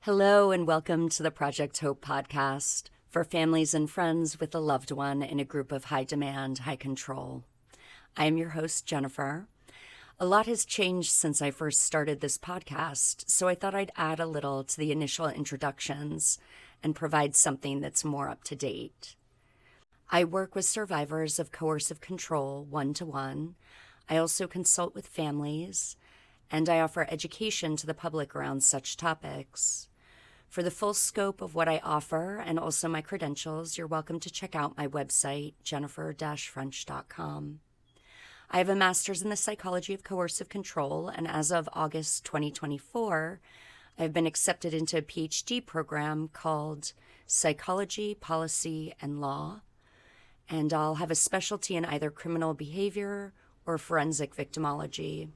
Hello and welcome to the Project Hope podcast for families and friends with a loved one in a group of high demand, high control. I am your host, Jennifer. A lot has changed since I first started this podcast, so I thought I'd add a little to the initial introductions and provide something that's more up to date. I work with survivors of coercive control one-to-one. I also consult with families, and I offer education to the public around such topics. For the full scope of what I offer and also my credentials, you're welcome to check out my website, jennifer-french.com. I have a master's in the psychology of coercive control, and as of August 2024, I've been accepted into a PhD program called Psychology, Policy, and Law, and I'll have a specialty in either criminal behavior or forensic victimology.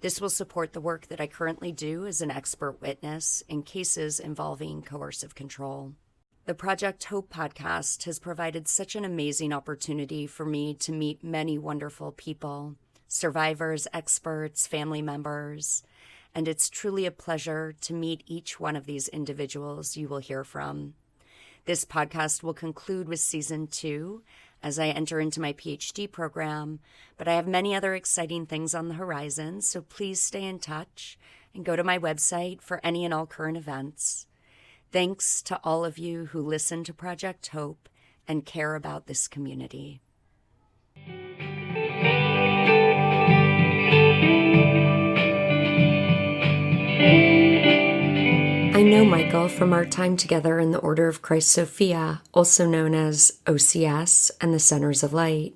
This will support the work that I currently do as an expert witness in cases involving coercive control. The Project Hope podcast has provided such an amazing opportunity for me to meet many wonderful people, survivors, experts, family members, and it's truly a pleasure to meet each one of these individuals you will hear from. This podcast will conclude with Season 2 as I enter into my PhD program, but I have many other exciting things on the horizon, so please stay in touch and go to my website for any and all current events. Thanks to all of you who listen to Project Hope and care about this community. I know Michael from our time together in the Order of Christ Sophia, also known as OCS and the Centers of Light.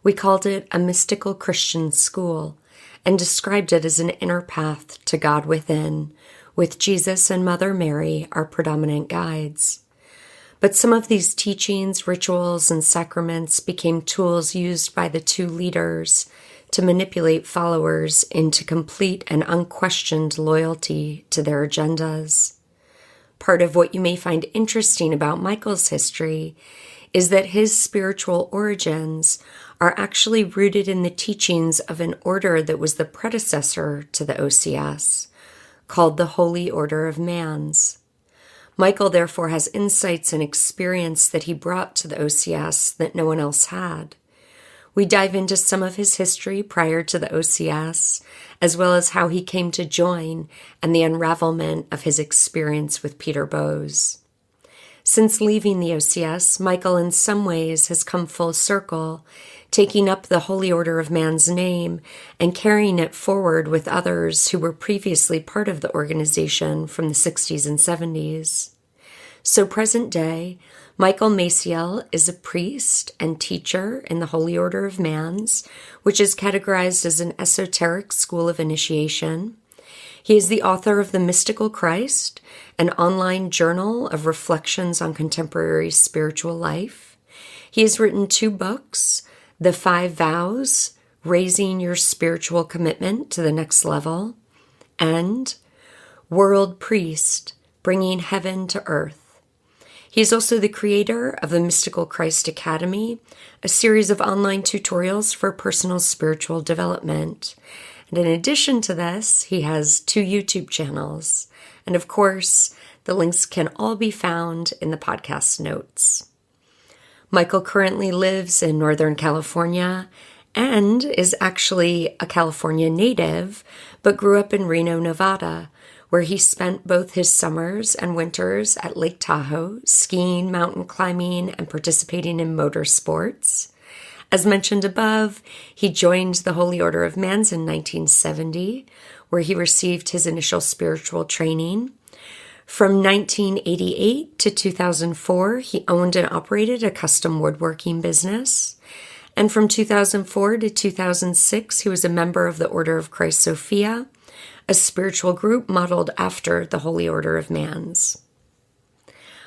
We called it a mystical Christian school and described it as an inner path to God within, with Jesus and Mother Mary our predominant guides. But some of these teachings, rituals, and sacraments became tools used by the two leaders to manipulate followers into complete and unquestioned loyalty to their agendas. Part of what you may find interesting about Michael's history is that his spiritual origins are actually rooted in the teachings of an order that was the predecessor to the OCS, called the Holy Order of MANS. Michael therefore has insights and experience that he brought to the OCS that no one else had. We dive into some of his history prior to the OCS, as well as how he came to join and the unravelment of his experience with Peter Bowes. Since leaving the OCS, Michael in some ways has come full circle, taking up the Holy Order of Man's name and carrying it forward with others who were previously part of the organization from the 60s and 70s. So present day, Michael Maciel is a priest and teacher in the Holy Order of MANS, which is categorized as an esoteric school of initiation. He is the author of The Mystical Christ, an online journal of reflections on contemporary spiritual life. He has written 2 books, The 5 Vows, Raising Your Spiritual Commitment to the Next Level, and World Priest, Bringing Heaven to Earth. He is also the creator of the Mystical Christ Academy, a series of online tutorials for personal spiritual development. And in addition to this, he has 2 YouTube channels. And of course, the links can all be found in the podcast notes. Michael currently lives in Northern California and is actually a California native, but grew up in Reno, Nevada, where he spent both his summers and winters at Lake Tahoe, skiing, mountain climbing, and participating in motorsports. As mentioned above, he joined the Holy Order of MANS in 1970, where he received his initial spiritual training. From 1988 to 2004, he owned and operated a custom woodworking business. And from 2004 to 2006, he was a member of the Order of Christ Sophia, a spiritual group modeled after the Holy Order of MANS.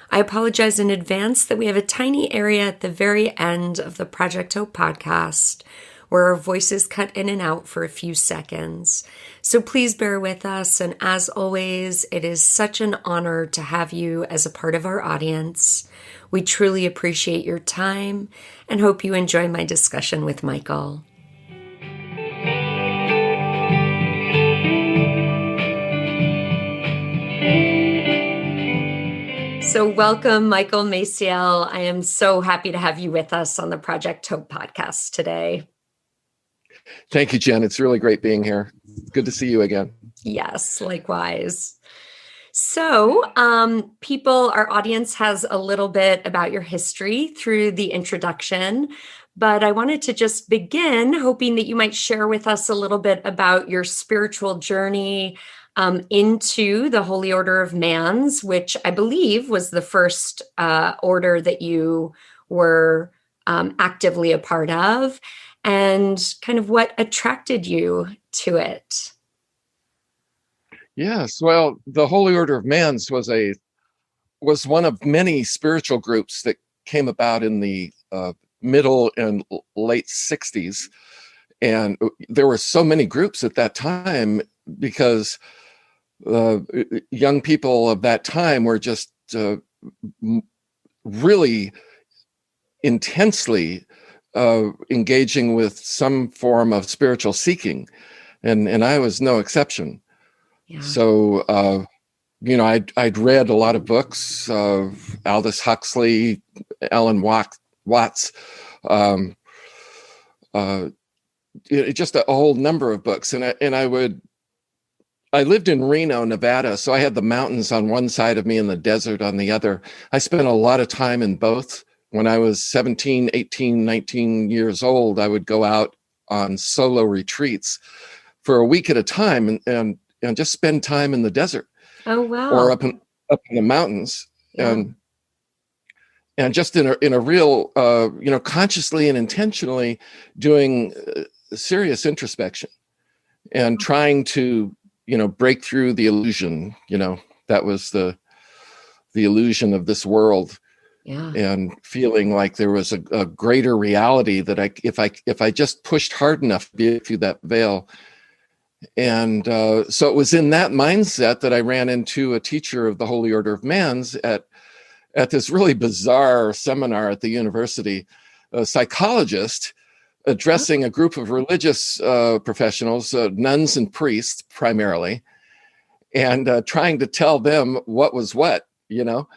I apologize in advance that we have a tiny area at the very end of the Project Hope podcast where our voices cut in and out for a few seconds. So please bear with us, and as always, it is such an honor to have you as a part of our audience. We truly appreciate your time and hope you enjoy my discussion with Michael. So welcome, Michael Maciel. I am so happy to have you with us on the Project Hope podcast today. Thank you, Jen. It's really great being here. Good to see you again. Yes, likewise. So, our audience has a little bit about your history through the introduction, but I wanted to just begin hoping that you might share with us a little bit about your spiritual journey into the Holy Order of MANS, which I believe was the first order that you were actively a part of, and kind of what attracted you to it. Yes, well, the Holy Order of MANS was one of many spiritual groups that came about in the middle and late 60s. And there were so many groups at that time because young people of that time were just really intensely engaging with some form of spiritual seeking. And I was no exception. Yeah. So, I'd read a lot of books of Aldous Huxley, Alan Watts, just a whole number of books. And I lived in Reno, Nevada, so I had the mountains on one side of me and the desert on the other. I spent a lot of time in both. When I was 17, 18, 19 years old, I would go out on solo retreats for a week at a time and just spend time in the desert. Oh, wow. Or up in the mountains. Yeah. And just in a real, consciously and intentionally doing serious introspection and trying to, break through the illusion, that was the illusion of this world. Yeah. And feeling like there was a greater reality that if I just pushed hard enough to be through that veil. And so it was in that mindset that I ran into a teacher of the Holy Order of MANS at this really bizarre seminar at the university, a psychologist addressing a group of religious professionals, nuns and priests primarily, and trying to tell them what was what, I'll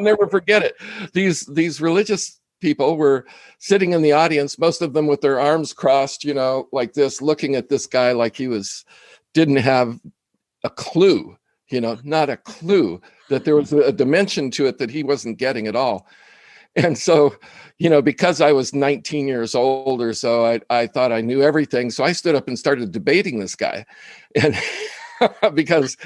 never forget it. These religious people were sitting in the audience, most of them with their arms crossed, like this, looking at this guy like he didn't have a clue, not a clue that there was a dimension to it that he wasn't getting at all. And so, because I was 19 years old or so, I thought I knew everything. So I stood up and started debating this guy. And because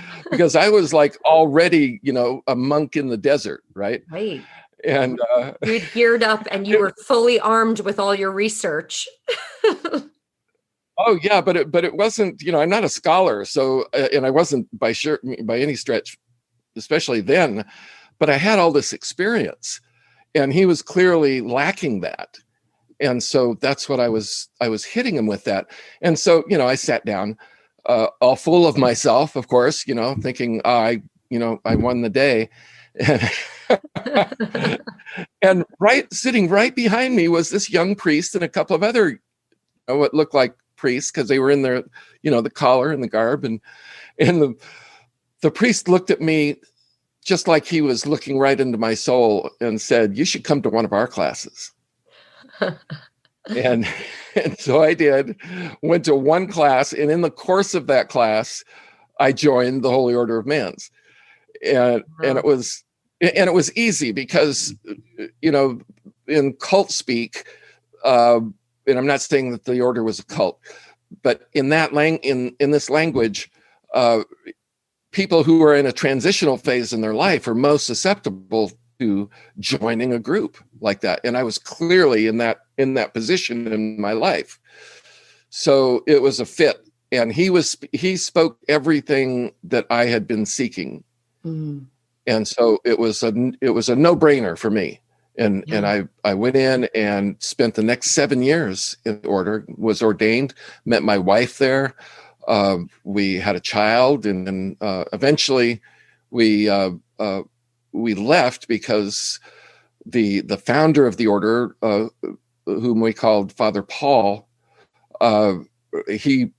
I was like already, a monk in the desert, right? Right. And you'd geared up and you were fully armed with all your research. Oh yeah, but it wasn't, I'm not a scholar, so and I wasn't by any stretch, especially then, but I had all this experience, and he was clearly lacking that. And so that's what I was hitting him with that. And so, I sat down, all full of myself, of course, thinking I won the day. And sitting right behind me was this young priest and a couple of other what looked like priests, because they were in their, the collar and the garb, and the priest looked at me just like he was looking right into my soul and said, "You should come to one of our classes." and so I did, went to one class, and in the course of that class, I joined the Holy Order of MANS. And it was easy because, in cult speak, and I'm not saying that the order was a cult, but in that in this language, people who are in a transitional phase in their life are most susceptible to joining a group like that. And I was clearly in that position in my life. So it was a fit. And he spoke everything that I had been seeking. Mm-hmm. And so it was a no-brainer for me. And I went in and spent the next 7 years in the order, was ordained, met my wife there. We had a child, and then eventually we left because the founder of the order, whom we called Father Paul, he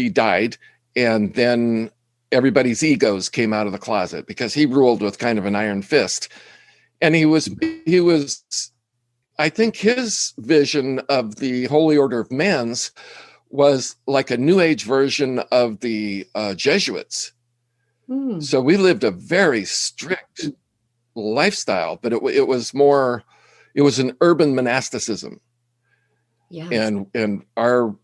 died, and then everybody's egos came out of the closet, because he ruled with kind of an iron fist. And he was, I think his vision of the Holy Order of MANS was like a New Age version of the Jesuits. So we lived a very strict lifestyle, but it was more, it was an urban monasticism. Yeah. And our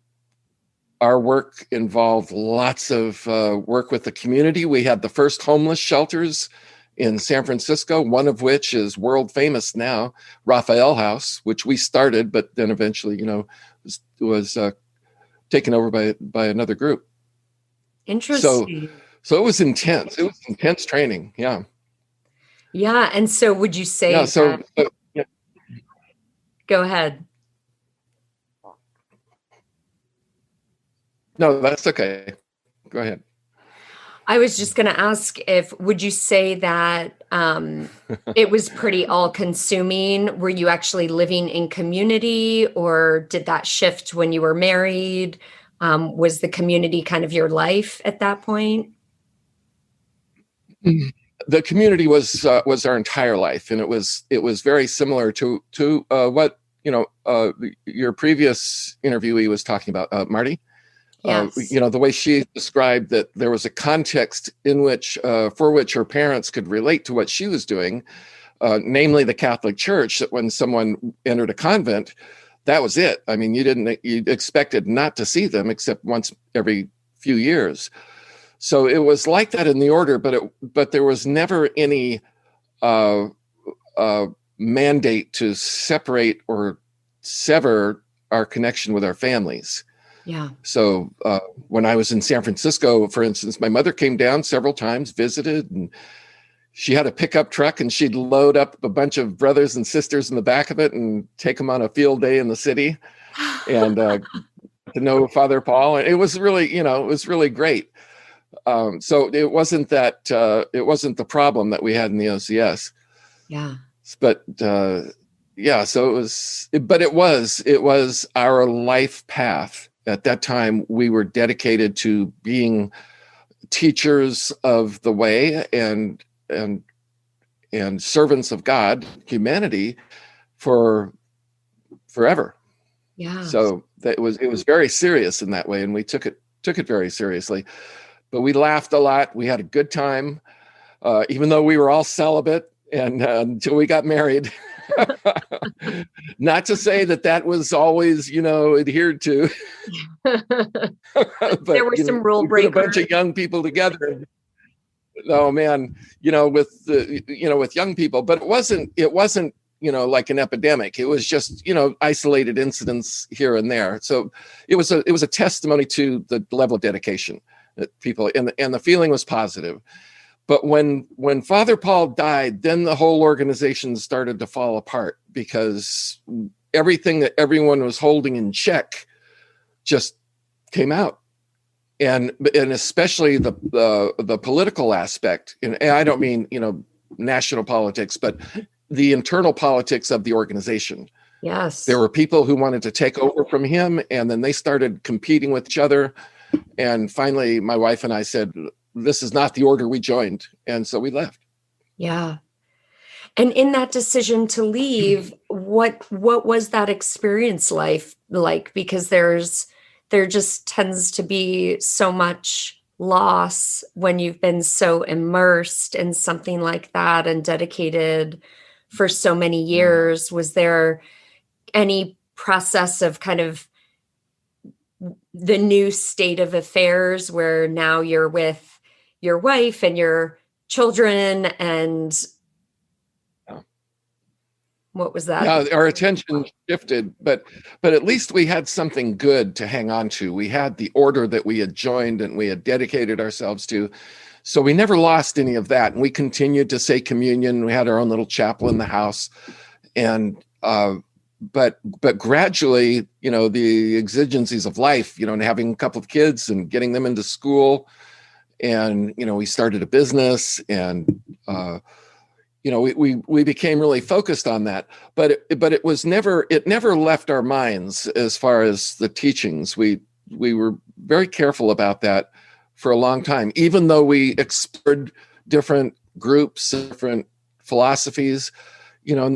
work involved lots of work with the community. We had the first homeless shelters in San Francisco, one of which is world famous now, Raphael House, which we started, but then eventually, was taken over by another group. Interesting. So it was intense. It was intense training. Yeah. Yeah. And so would you say yeah. Go ahead. No, that's okay. Go ahead. I was just going to ask would you say that it was pretty all-consuming? Were you actually living in community, or did that shift when you were married? Was the community kind of your life at that point? The community was our entire life, and it was very similar to what your previous interviewee was talking about, Marty. Yes. The way she described that there was a context in which, for which her parents could relate to what she was doing, namely the Catholic Church, that when someone entered a convent, that was it. I mean, you expected not to see them except once every few years. So it was like that in the order, but there was never any mandate to separate or sever our connection with our families. Yeah. So when I was in San Francisco, for instance, my mother came down several times, visited, and she had a pickup truck, and she'd load up a bunch of brothers and sisters in the back of it and take them on a field day in the city, and to know Father Paul. And it was really great. So it wasn't the problem that we had in the OCS. Yeah. But yeah, so it was our life path. At that time, we were dedicated to being teachers of the way and servants of God, humanity, for forever. Yeah. So it was very serious in that way, and we took it very seriously. But we laughed a lot. We had a good time, even though we were all celibate, and until we got married. Not to say that was always, adhered to. But, there were some rule breakers. A bunch of young people together. Oh man, with young people, but it wasn't like an epidemic. It was just isolated incidents here and there. So it was a testimony to the level of dedication that people, and the feeling was positive. But when Father Paul died, then the whole organization started to fall apart, because everything that everyone was holding in check just came out, and especially the political aspect. And I don't mean national politics, but the internal politics of the organization. Yes, there were people who wanted to take over from him, and then they started competing with each other. And finally, my wife and I said, this is not the order we joined. And so we left. Yeah. And in that decision to leave, what was that experience like? Because there just tends to be so much loss when you've been so immersed in something like that and dedicated for so many years. Was there any process of kind of the new state of affairs where now you're with your wife and your children, and what was that? Yeah, our attention shifted, but at least we had something good to hang on to. We had the order that we had joined and we had dedicated ourselves to. So we never lost any of that. And we continued to say communion. We had our own little chapel in the house. And but gradually, the exigencies of life, and having a couple of kids and getting them into school, and we started a business, and we became really focused on that. But it never left our minds as far as the teachings. We were very careful about that for a long time, even though we explored different groups, different philosophies,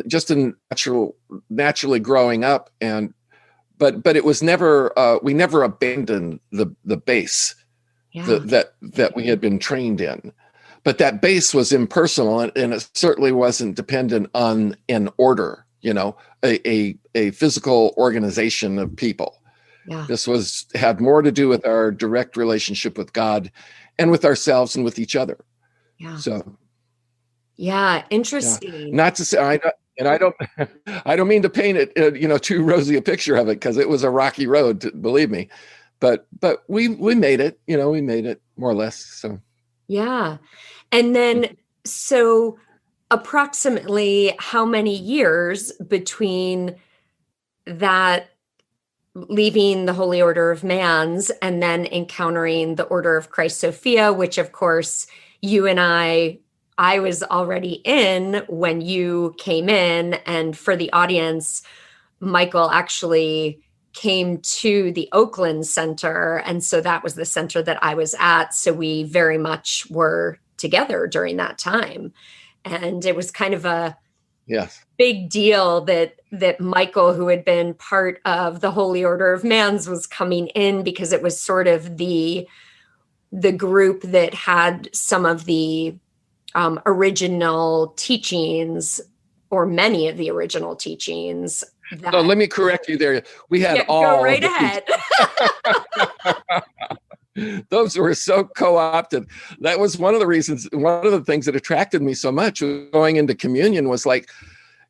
just in naturally growing up. But it was never, we never abandoned the base that we had been trained in. But that base was impersonal, and it certainly wasn't dependent on an order, a physical organization of people. Yeah. This had more to do with our direct relationship with God and with ourselves and with each other. Yeah. So. Yeah. Interesting. Yeah. Not to say, I don't mean to paint it, too rosy a picture of it, because it was a rocky road, believe me. But we made it, we made it more or less. So. Yeah. And then, so approximately how many years between that leaving the Holy Order of MANS and then encountering the Order of Christ Sophia, which of course you and I was already in when you came in. And for the audience, Michael actually came to the Oakland Center. And so that was the center that I was at. So we very much were together during that time. And it was kind of a big deal that Michael, who had been part of the Holy Order of MANS, was coming in, because it was sort of the group that had some of the original teachings, or many of the original teachings. So let me correct you there. We had all. Go right ahead. Those were so co-opted. That was one of the reasons. One of the things that attracted me so much going into communion was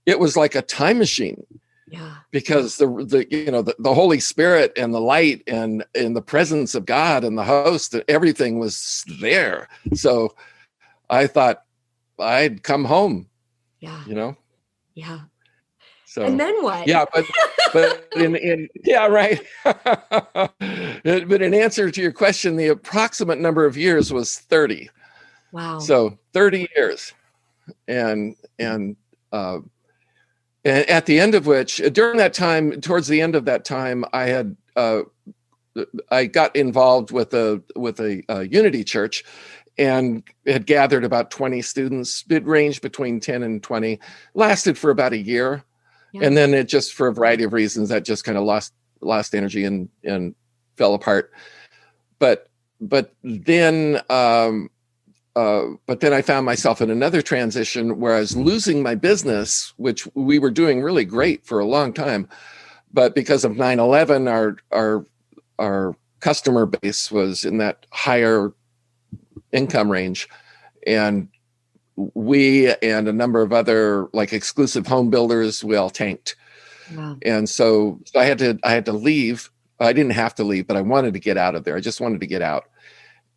it was like a time machine. Yeah. Because the Holy Spirit and the light and the presence of God and the host, everything was there. So I thought I'd come home. Yeah. Yeah. So, and then what? Yeah, but right. But in answer to your question, the approximate number of years was 30. Wow. So 30 years, and at the end of which, during that time, towards the end of that time, I got involved with a Unity church, and had gathered about 20 students. It ranged between 10 and 20, lasted for about a year. Yeah. And then it just, for a variety of reasons, that just kind of lost energy and fell apart. But then I found myself in another transition where I was losing my business, which we were doing really great for a long time. But because of 9/11, our customer base was in that higher income range, and we and a number of other exclusive home builders, we all tanked. Wow. And so I had to leave. I didn't have to leave, but I wanted to get out of there. I just wanted to get out.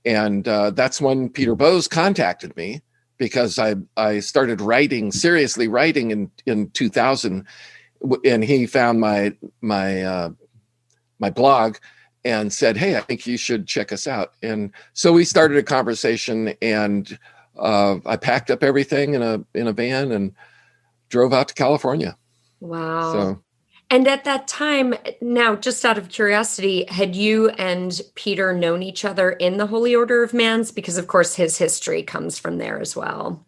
And that's when Peter Bose contacted me, because I started seriously writing in 2000, and he found my blog and said, "Hey, I think you should check us out." And so we started a conversation, and I packed up everything in a van and drove out to California. Wow. So. And at that time, now, just out of curiosity, had you and Peter known each other in the Holy Order of MANS? Because, of course, his history comes from there as well.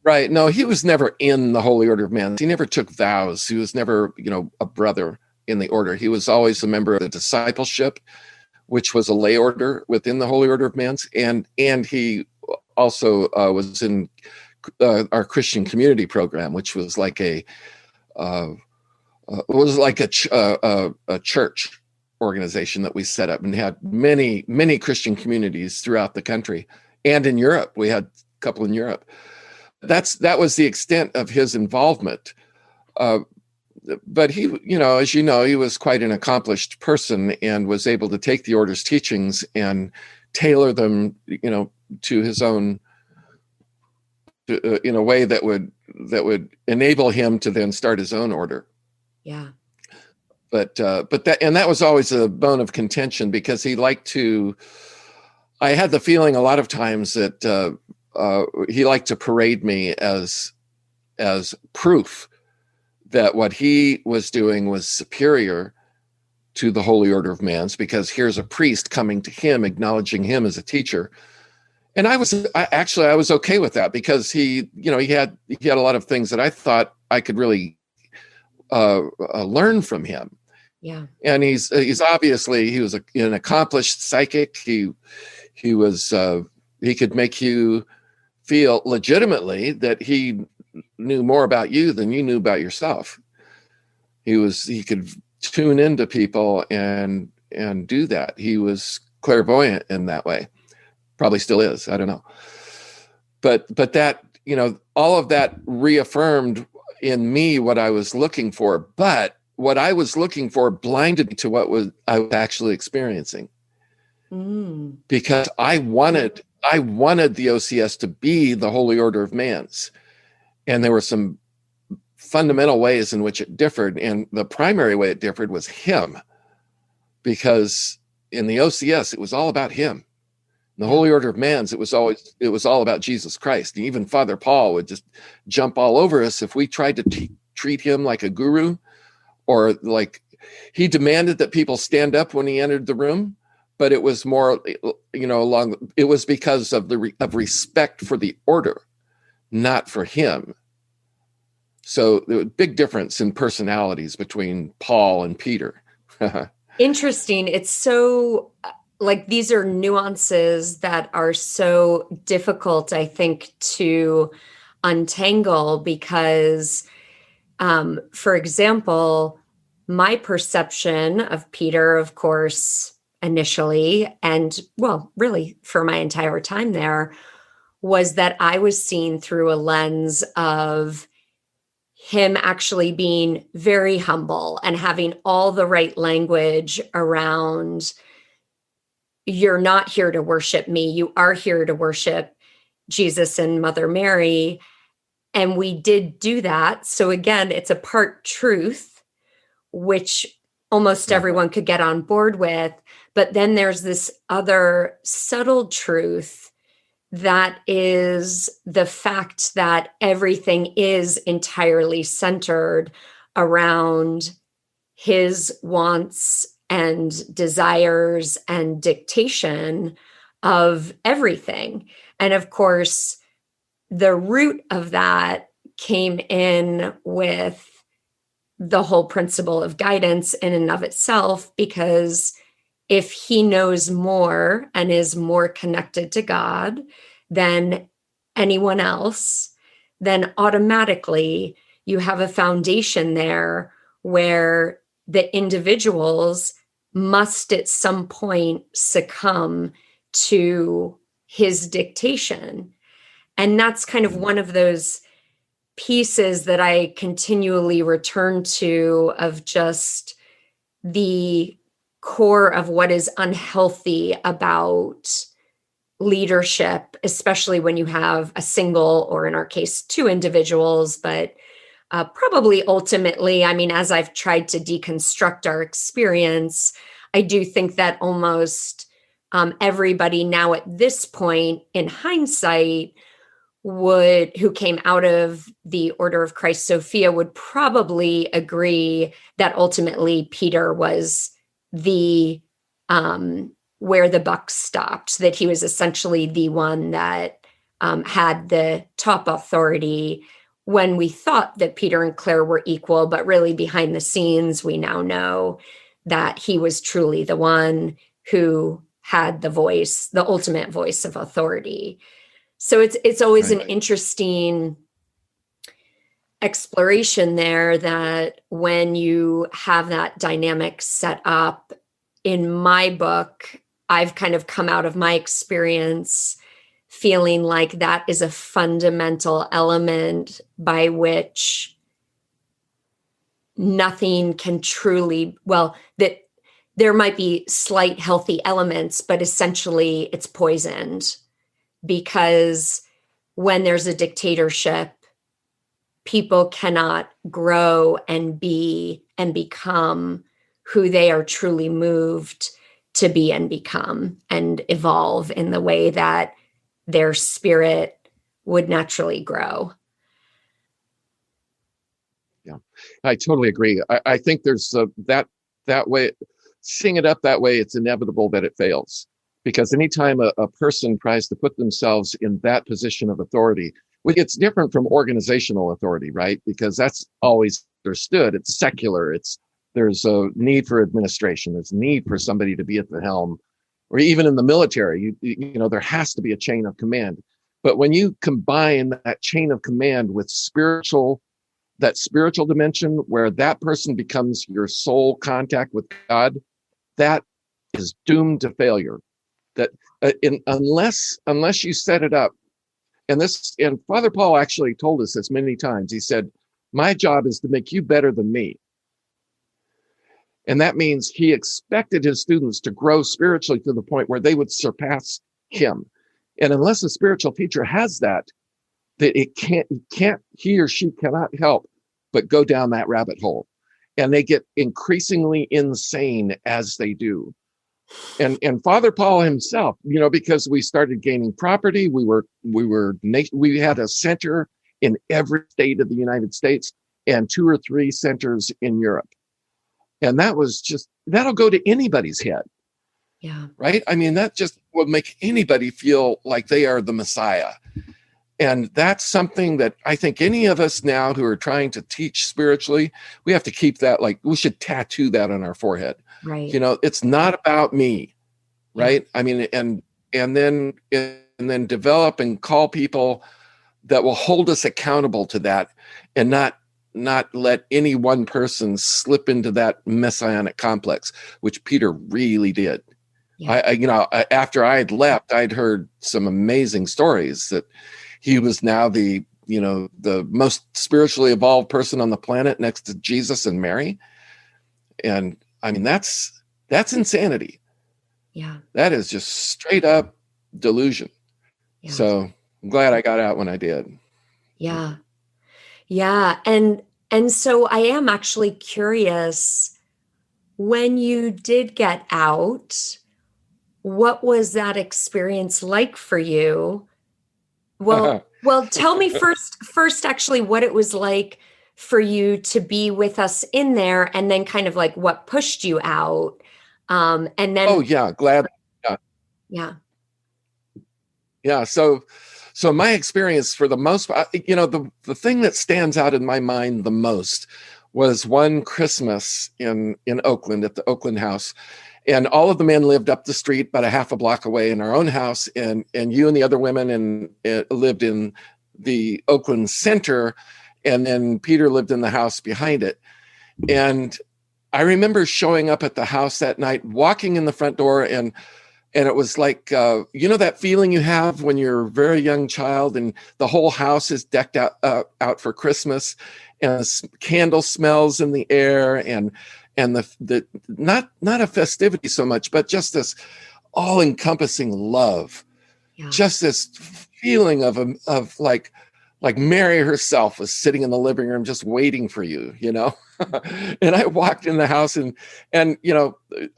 Right. No, he was never in the Holy Order of MANS. He never took vows. He was never, a brother in the order. He was always a member of the discipleship, which was a lay order within the Holy Order of MANS. And he also was in our Christian community program, which was like a church organization that we set up, and had many, many Christian communities throughout the country and in Europe. We had a couple in Europe. That was the extent of his involvement. But he, as you know, he was quite an accomplished person, and was able to take the order's teachings and tailor them, to his own, in a way that would enable him to then start his own order. Yeah. But that was always a bone of contention, because he liked to. I had the feeling a lot of times that he liked to parade me as proof that what he was doing was superior to the Holy Order of MANS, because here's a priest coming to him, acknowledging him as a teacher. And I was okay with that, because he had a lot of things that I thought I could really learn from him. Yeah. And he's obviously, he was an accomplished psychic. He could make you feel legitimately that he knew more about you than you knew about yourself. He could tune into people and do that. He was clairvoyant in that way. Probably still is. I don't know. But that, all of that reaffirmed in me what I was looking for. But what I was looking for blinded me to what I was actually experiencing. Because I wanted the OCS to be the Holy Order of MANS. And there were some fundamental ways in which it differed. And the primary way it differed was him. Because in the OCS, it was all about him. In the Holy Order of MANS, it was all about Jesus Christ. And even Father Paul would just jump all over us if we tried to treat him like a guru, or like he demanded that people stand up when he entered the room. But it was more, it was because of of respect for the order, not for him. So there was a big difference in personalities between Paul and Peter. Interesting. It's so, like, these are nuances that are so difficult, I think, to untangle, because, for example, my perception of Peter, of course, initially, and well, really for my entire time there, was that I was seen through a lens of him actually being very humble and having all the right language around, you're not here to worship me, you are here to worship Jesus and Mother Mary. And we did do that. So again, it's a part truth, which almost everyone could get on board with. But then there's this other subtle truth that is the fact that everything is entirely centered around his wants and desires and dictation of everything. And of course, the root of that came in with the whole principle of guidance in and of itself, because if he knows more and is more connected to God than anyone else, then automatically you have a foundation there where the individuals must at some point succumb to his dictation. And that's kind of one of those pieces that I continually return to, of just the core of what is unhealthy about leadership, especially when you have a single, or in our case, two individuals, but probably ultimately, I mean, as I've tried to deconstruct our experience, I do think that almost everybody now at this point in hindsight who came out of the Order of Christ Sophia would probably agree that ultimately Peter was the where the buck stopped, that he was essentially the one that had the top authority, when we thought that Peter and Claire were equal, but really behind the scenes, we now know that he was truly the one who had the voice, the ultimate voice of authority. So it's always an interesting exploration there, that when you have that dynamic set up, in my book, I've kind of come out of my experience feeling like that is a fundamental element by which nothing can truly, well, that there might be slight healthy elements, but essentially it's poisoned, because when there's a dictatorship, people cannot grow and be and become who they are truly moved to be and become, and evolve in the way that their spirit would naturally grow. Yeah, I totally agree. I think there's that way. seeing it up that way, it's inevitable that it fails. Because anytime a person tries to put themselves in that position of authority, which it's different from organizational authority, right? Because that's always understood. It's secular. There's a need for administration. There's a need for somebody to be at the helm, or even in the military, you know, there has to be a chain of command. But when you combine that chain of command with that spiritual dimension where that person becomes your sole contact with God, that is doomed to failure. That unless you set it up, and Father Paul actually told us this many times. He said, "My job is to make you better than me." And that means he expected his students to grow spiritually to the point where they would surpass him. And unless a spiritual teacher has that he or she cannot help but go down that rabbit hole. And they get increasingly insane as they do. And Father Paul himself, you know, because we started gaining property, we had a center in every state of the United States and 2 or 3 centers in Europe. And that'll go to anybody's head. Yeah. Right? I mean, that just will make anybody feel like they are the Messiah. And that's something that I think any of us now who are trying to teach spiritually, we have to keep that, like, we should tattoo that on our forehead. Right. You know, it's not about me. Right. Yeah. I mean, and then develop and call people that will hold us accountable to that, and not let any one person slip into that messianic complex, which Peter really did. Yeah. After I had left, I'd heard some amazing stories that he was now the most spiritually evolved person on the planet next to Jesus and Mary. And I mean, that's insanity. Yeah. That is just straight up delusion. Yeah. So I'm glad I got out when I did. Yeah. Yeah. And so I am actually curious, when you did get out, what was that experience like for you? Well, tell me first actually what it was like for you to be with us in there, and then kind of like what pushed you out. And then. Oh yeah, glad. Yeah. Yeah. Yeah. So my experience, for the most part, the thing that stands out in my mind the most was one Christmas in Oakland, at the Oakland house. And all of the men lived up the street, about a half a block away, in our own house. And you and the other women lived in the Oakland center. And then Peter lived in the house behind it. And I remember showing up at the house that night, walking in the front door, and it was like, that feeling you have when you're a very young child and the whole house is decked out for Christmas, and candle smells in the air, and the not a festivity so much, but just this all-encompassing love. Yeah. Just this feeling of like Mary herself was sitting in the living room just waiting for you, And I walked in the house, and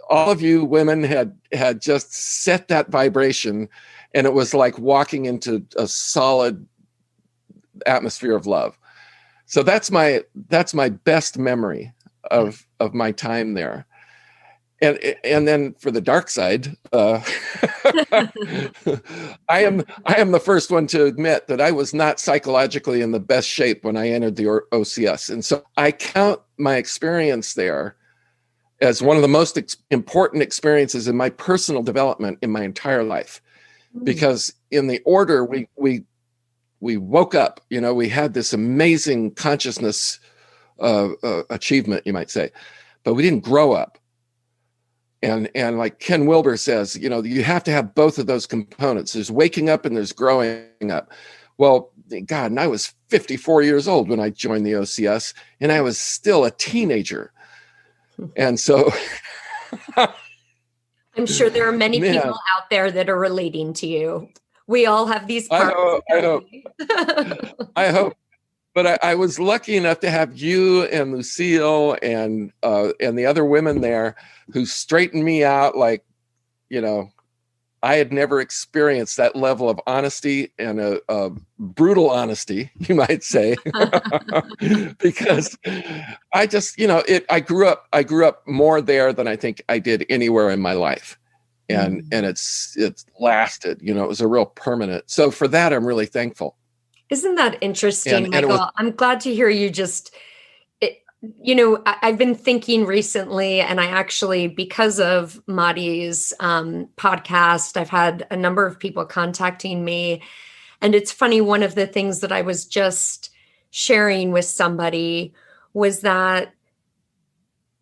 all of you women had just set that vibration, and it was like walking into a solid atmosphere of love. So that's my best memory of my time there. And then for the dark side, I am the first one to admit that I was not psychologically in the best shape when I entered the OCS. And so I count my experience there as one of the most important experiences in my personal development in my entire life. Because in the order, we woke up, we had this amazing consciousness achievement, you might say, but we didn't grow up. And like Ken Wilber says, you have to have both of those components. There's waking up and there's growing up. Well, God, and I was 54 years old when I joined the OCS, and I was still a teenager. And so I'm sure there are many people out there that are relating to you. We all have these parts. I hope. But I was lucky enough to have you and Lucille and the other women there who straightened me out like I had never experienced that level of honesty, and a brutal honesty, you might say, because I just, I grew up more there than I think I did anywhere in my life. And it's lasted, it was a real permanent. So for that, I'm really thankful. Isn't that interesting, Michael? I'm glad to hear you I've been thinking recently, and I actually, because of Madi's podcast, I've had a number of people contacting me. And it's funny, one of the things that I was just sharing with somebody was that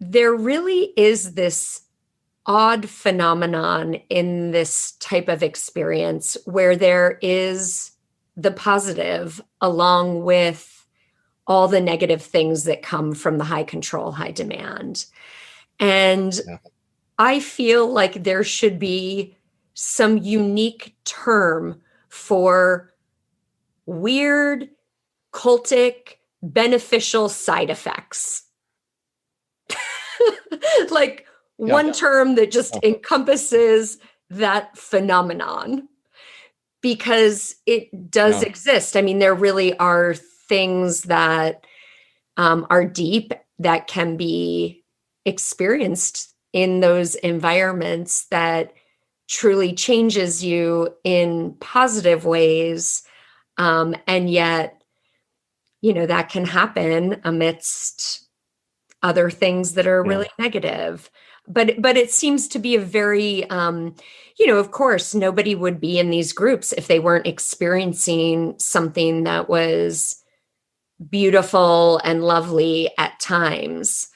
there really is this odd phenomenon in this type of experience where there is the positive along with all the negative things that come from the high control, high demand. And I feel like there should be some unique term for weird, cultic, beneficial side effects. Like one term that just encompasses that phenomenon, because it does exist. I mean, there really are things that are deep that can be experienced in those environments that truly changes you in positive ways. And yet, that can happen amidst other things that are really negative. But it seems to be a very, of course, nobody would be in these groups if they weren't experiencing something that was beautiful and lovely at times.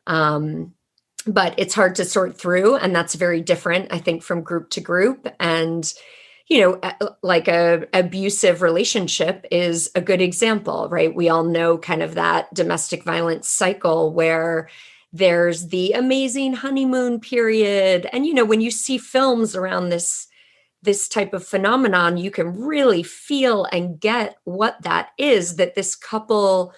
But it's hard to sort through, and that's very different, I think, from group to group. And, like a abusive relationship is a good example, right? We all know kind of that domestic violence cycle where there's the amazing honeymoon period. And, when you see films around this type of phenomenon, you can really feel and get what that is, that this couple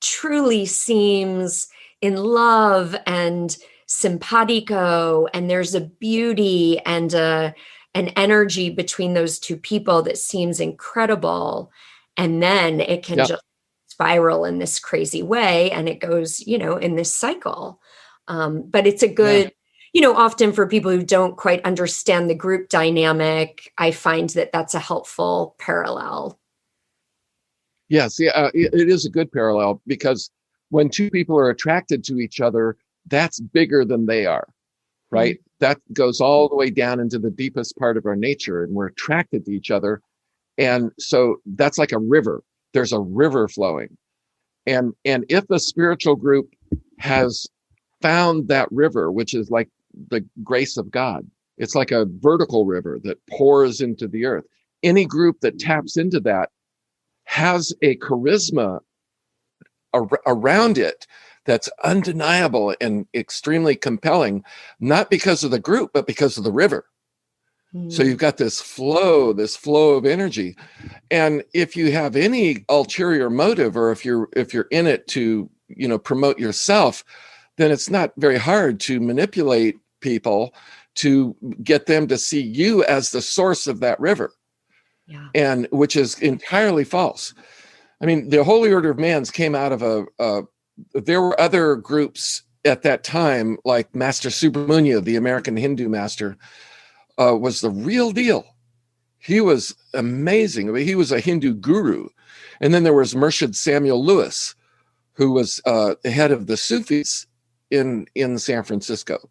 truly seems in love and simpatico, and there's a beauty and an energy between those two people that seems incredible. And then it can just spiral in this crazy way, and it goes, in this cycle. But it's a good, often for people who don't quite understand the group dynamic, I find that that's a helpful parallel. Yes, it is a good parallel, because when two people are attracted to each other, that's bigger than they are, right? That goes all the way down into the deepest part of our nature, and we're attracted to each other. And so that's like a river. There's a river flowing. And if the spiritual group has found that river, which is like the grace of God, it's like a vertical river that pours into the earth. Any group that taps into that has a charisma around it that's undeniable and extremely compelling, not because of the group, but because of the river. So you've got this flow of energy. And if you have any ulterior motive, or if you're in it to, promote yourself, then it's not very hard to manipulate people to get them to see you as the source of that river. And which is entirely false. I mean, the Holy Order of MANS came out of there were other groups at that time, like Master Subramanya, the American Hindu master, was the real deal. He was amazing. I mean, he was a Hindu guru. And then there was Murshid Samuel Lewis, who was the head of the Sufis in San Francisco.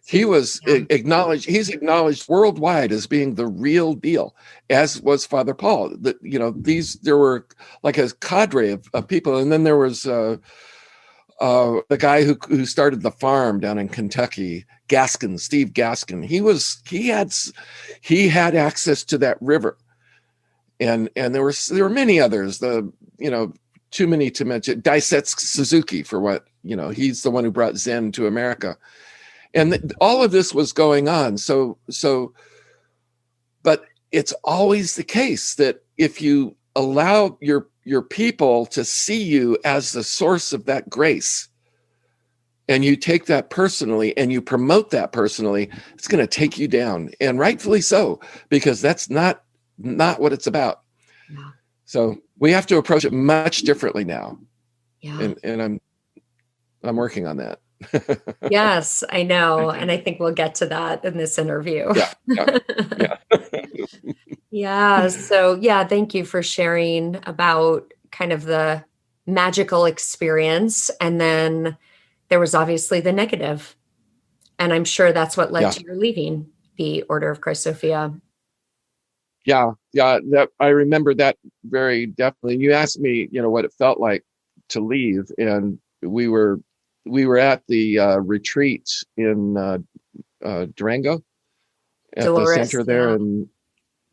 He was acknowledged. He's acknowledged worldwide as being the real deal, as was Father Paul. There were like a cadre of people. And then there was the guy who started the farm down in Kentucky, Steve Gaskin. He had access to that river, and there were many others. Too many to mention. Daisetsu Suzuki, for what he's the one who brought Zen to America, and all of this was going on. But it's always the case that if you allow your people to see you as the source of that grace, and you take that personally and you promote that personally, it's going to take you down, and rightfully so, because that's not what it's about. Yeah. So we have to approach it much differently now. Yeah. And I'm working on that. Yes, I know. And I think we'll get to that in this interview. Yeah. Yeah. So, yeah, thank you for sharing about kind of the magical experience. And then there was obviously the negative. And I'm sure that's what led to your leaving the Order of Christ Sophia. Yeah. That I remember that very definitely. You asked me, what it felt like to leave, and we were at the retreat in Durango at Dolores, the center there in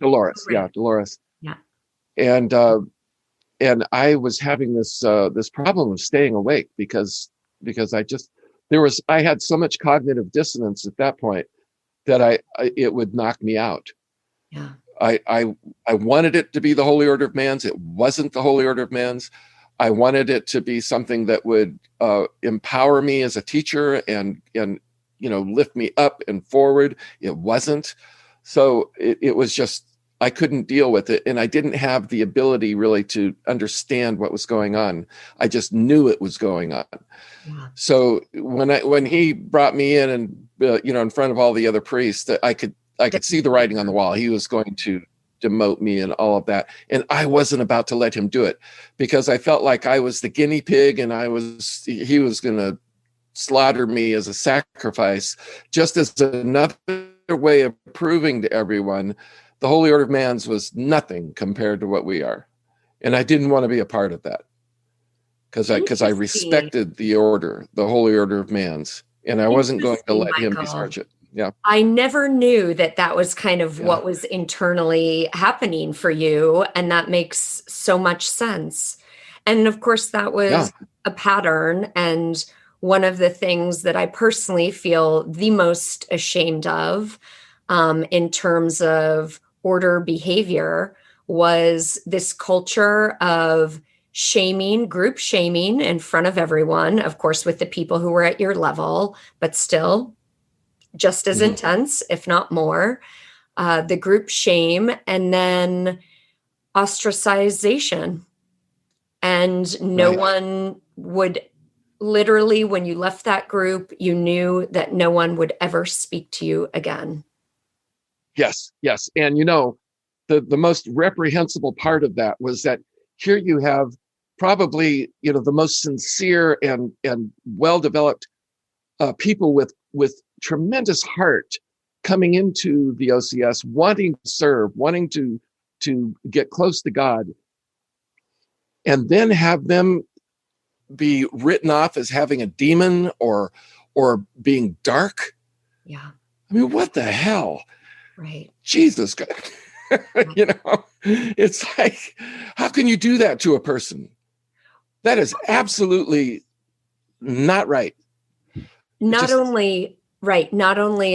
Dolores. Right. Yeah, Dolores. Yeah. And I was having this problem of staying awake because I had so much cognitive dissonance at that point that it would knock me out. Yeah. I wanted it to be the Holy Order of MANS. It wasn't the Holy Order of MANS. I wanted it to be something that would empower me as a teacher and lift me up and forward. It wasn't. So it was just, I couldn't deal with it, and I didn't have the ability really to understand what was going on. I just knew it was going on. Yeah. So when he brought me in and in front of all the other priests, I could see the writing on the wall. He was going to demote me and all of that, and I wasn't about to let him do it, because I felt like I was the guinea pig, and he was going to slaughter me as a sacrifice, just as another way of proving to everyone the Holy Order of MANS was nothing compared to what we are. And I didn't want to be a part of that, because I respected the Holy Order of MANS, and I wasn't going to let him besmirch it. Yeah. I never knew that was kind of what was internally happening for you. And that makes so much sense. And of course, that was a pattern. And one of the things that I personally feel the most ashamed of in terms of order behavior was this culture of group shaming in front of everyone, of course, with the people who were at your level, but still just as intense, if not more, the group shame, and then ostracization. And no one would literally, when you left that group, you knew that no one would ever speak to you again. Yes. And the most reprehensible part of that was that here you have probably the most sincere and well-developed people with tremendous heart coming into the OCS, wanting to serve, wanting to get close to God, and then have them be written off as having a demon or being dark. Yeah. I mean, what the hell? Right. Jesus God. It's like, how can you do that to a person? That is absolutely not right. Not only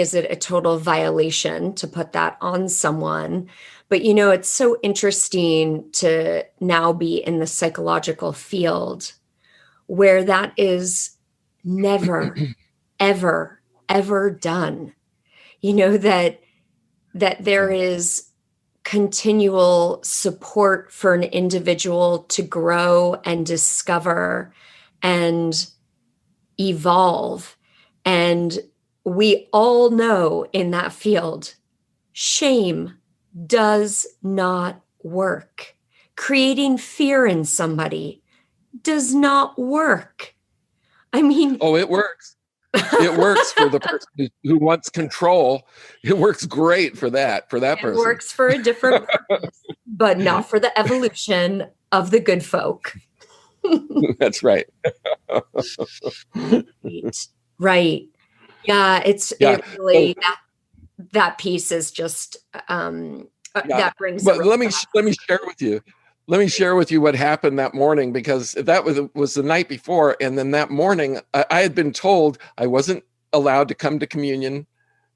is it a total violation to put that on someone, but it's so interesting to now be in the psychological field where that is never, ever, ever done. That there is continual support for an individual to grow and discover and evolve. And we all know in that field, shame does not work. Creating fear in somebody does not work. I mean, it works. It works for the person who wants control. It works great for that person. It works for a different purpose, but not for the evolution of the good folk. That's right. Right. Yeah, it really that piece is just that brings. But let me share with you. Let me share with you what happened that morning, because that was the night before, and then that morning I had been told I wasn't allowed to come to communion,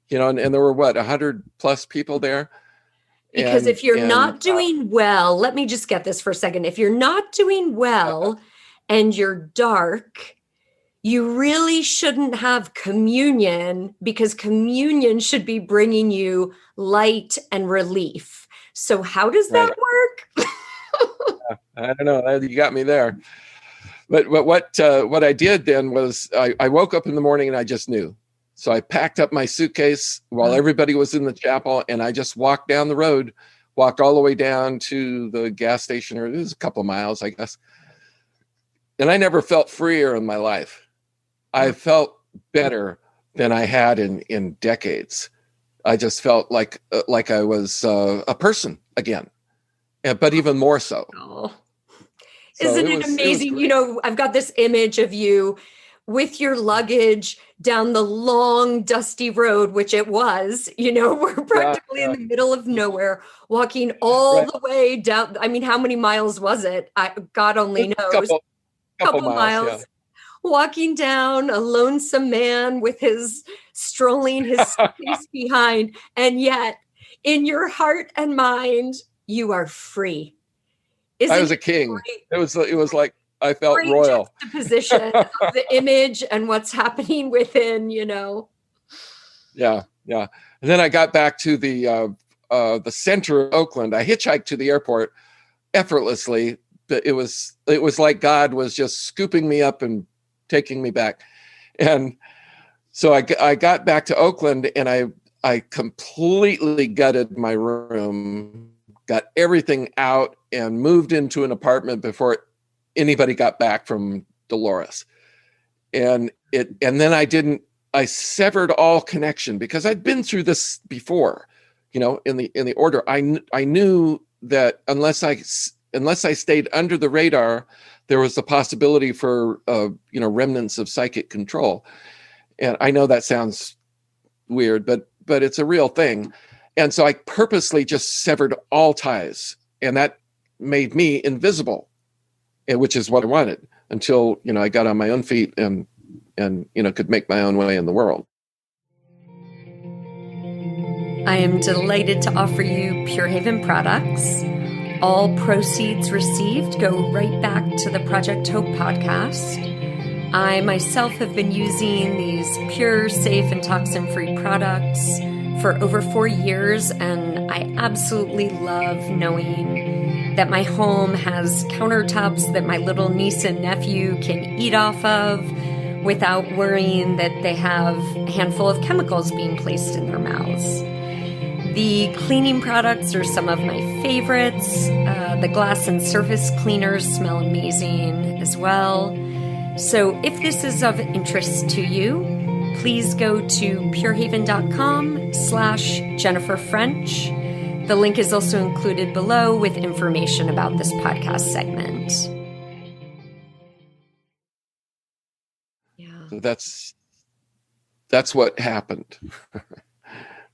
and there were 100 plus people there. Because if you're not doing well, let me just get this for a second. If you're not doing well and you're dark, you really shouldn't have communion because communion should be bringing you light and relief. So how does Right. that work? I don't know. You got me there. But what I did then was I woke up in the morning and I just knew. So I packed up my suitcase while everybody was in the chapel, and I just walked down the road, walked all the way down to the gas station, or it was a couple of miles, I guess. And I never felt freer in my life. I felt better than I had in decades. I just felt like I was a person again, but even more so. Oh. So Isn't it amazing? You know, I've got this image of you with your luggage down the long, dusty road, which it was, you know, we're practically in the middle of nowhere, walking all the way down. I mean, how many miles was it? God only knows. Couple miles. Walking down, a lonesome man with his strolling his suitcase behind. And yet, in your heart and mind, you are free. I was a king. It was like I felt royal. Juxtaposition of the image and what's happening within, you know. Yeah. And then I got back to the center of Oakland. I hitchhiked to the airport effortlessly, but it was like God was just scooping me up and taking me back. And so I got back to Oakland, and I completely gutted my room, got everything out, and moved into an apartment before anybody got back from Dolores. And then I severed all connection because I'd been through this before, you know, in the order. I knew that unless I stayed under the radar, there was a possibility for remnants of psychic control. And I know that sounds weird, but it's a real thing. And so I purposely just severed all ties, and that made me invisible, which is what I wanted until, you know, I got on my own feet and could make my own way in the world. I am delighted to offer you Pure Haven products. All proceeds received go right back to the Project Hope podcast. I myself have been using these pure, safe, and toxin-free products for over 4 years, and I absolutely love knowing that my home has countertops that my little niece and nephew can eat off of without worrying that they have a handful of chemicals being placed in their mouths. The cleaning products are some of my favorites. The glass and surface cleaners smell amazing as well. So if this is of interest to you, please go to purehaven.com/Jennifer French. The link is also included below with information about this podcast segment. Yeah. So that's what happened.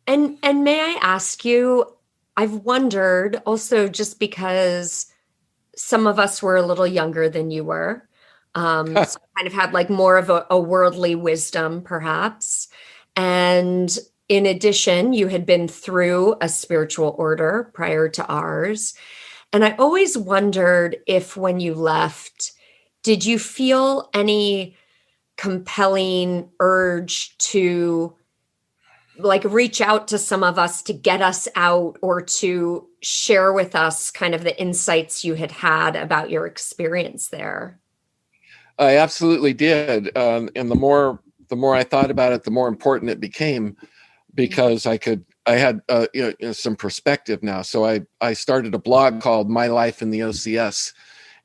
And may I ask you, I've wondered also, just because some of us were a little younger than you were, so kind of had like more of a worldly wisdom, perhaps. And in addition, you had been through a spiritual order prior to ours. And I always wondered if when you left, did you feel any compelling urge to like reach out to some of us to get us out, or to share with us kind of the insights you had about your experience there? I absolutely did. And the more I thought about it, the more important it became, because I had some perspective now. So I started a blog called My Life in the OCS,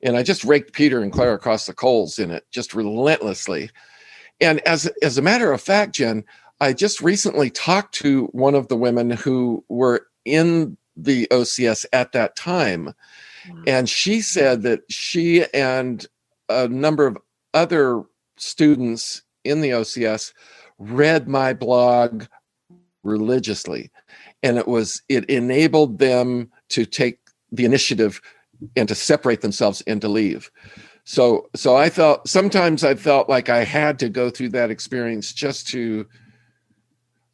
and I just raked Peter and Claire across the coals in it, just relentlessly. And as a matter of fact, Jen, I just recently talked to one of the women who were in the OCS at that time. Wow. And she said that she and a number of other students in the OCS read my blog religiously. And it enabled them to take the initiative and to separate themselves and to leave. So sometimes I felt like I had to go through that experience just to,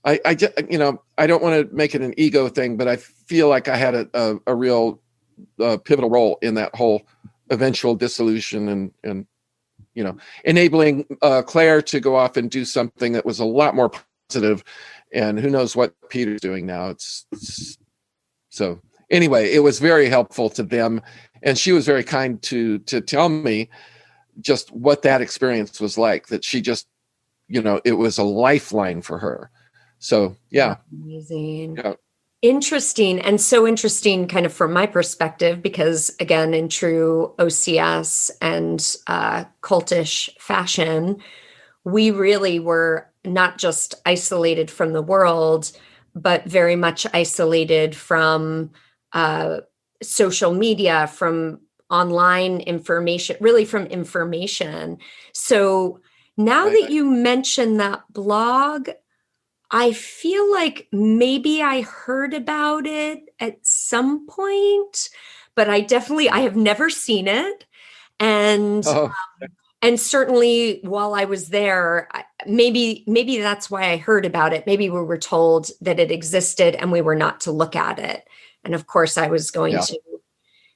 I don't want to make it an ego thing, but I feel like I had a real pivotal role in that whole eventual dissolution and enabling Claire to go off and do something that was a lot more positive. And who knows what Peter's doing now. So anyway, it was very helpful to them. And she was very kind to tell me just what that experience was like, that she just, it was a lifeline for her. So, yeah. Amazing. Yeah. Interesting. And so interesting kind of from my perspective, because again, in true OCS and cultish fashion, we really were not just isolated from the world, but very much isolated from social media, from online information, really from information. So now that you mention that blog, I feel like maybe I heard about it at some point, but I have never seen it. And and certainly while I was there, maybe that's why I heard about it. Maybe we were told that it existed and we were not to look at it. And of course I was going to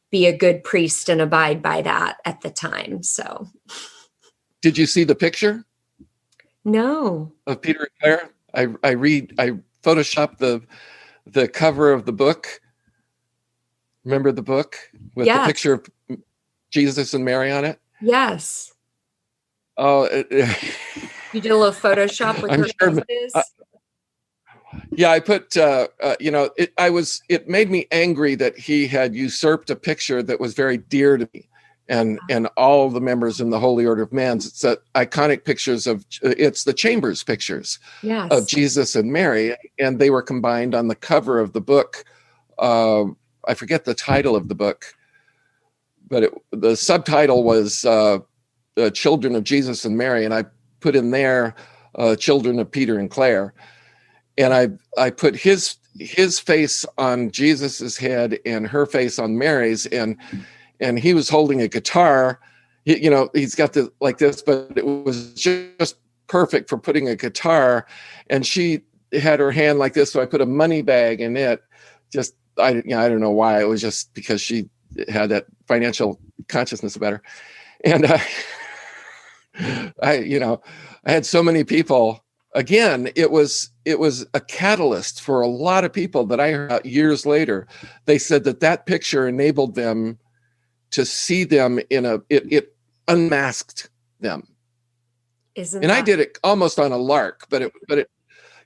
be a good priest and abide by that at the time. So did you see the picture? No. Of Peter and Claire? I photoshopped the cover of the book. Remember the book with the picture of Jesus and Mary on it? Yes. Oh, you did a little Photoshop with I'm your sure, yeah, I put, it made me angry that he had usurped a picture that was very dear to me and all the members in the Holy Order of MANS. It's that iconic pictures it's the Chambers pictures of Jesus and Mary, and they were combined on the cover of the book. I forget the title of the book, but the subtitle was Children of Jesus and Mary, and I put in there Children of Peter and Claire. And I put his face on Jesus's head and her face on Mary's, and he was holding a guitar. He's got like this, but it was just perfect for putting a guitar. And she had her hand like this, so I put a money bag in it. Just I don't know why. It was just because she had that financial consciousness about her. And I had so many people. Again, it was a catalyst for a lot of people that I heard out years later. They said that picture enabled them to see them it unmasked them. I did it almost on a lark, but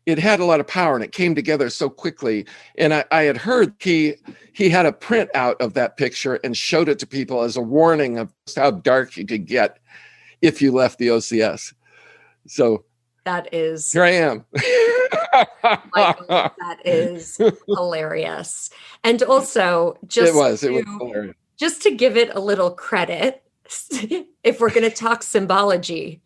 it had a lot of power and it came together so quickly. And I had heard he had a print out of that picture and showed it to people as a warning of how dark you could get if you left the OCS. So that is, here I am. Michael, that is hilarious. And also it was hilarious. Just to give it a little credit, if we're going to talk symbology,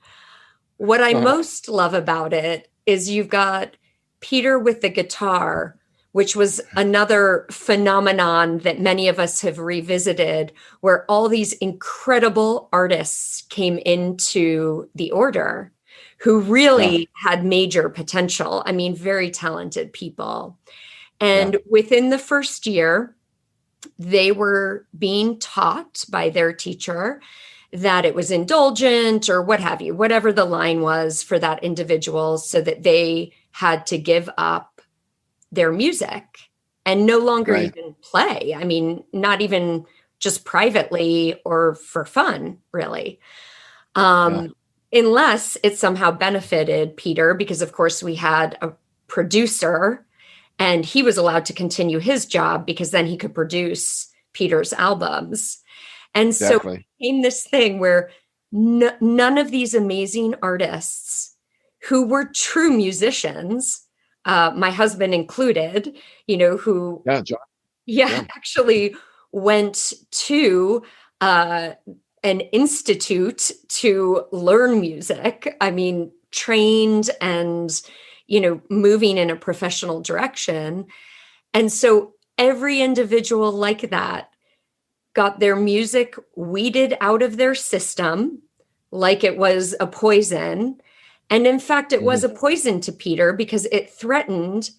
what I most love about it is you've got Peter with the guitar, which was another phenomenon that many of us have revisited, where all these incredible artists came into the order who really had major potential. I mean, very talented people. And within the first year, they were being taught by their teacher that it was indulgent or what have you, whatever the line was for that individual, so that they had to give up their music and no longer even play. I mean, not even just privately or for fun, really. Unless it somehow benefited Peter, because of course we had a producer and he was allowed to continue his job because then he could produce Peter's albums. And so it became this thing where none of these amazing artists who were true musicians, my husband included, who actually went to an institute to learn music. I mean, trained and, moving in a professional direction. And so every individual like that got their music weeded out of their system like it was a poison. And in fact, it was a poison to Peter because it threatened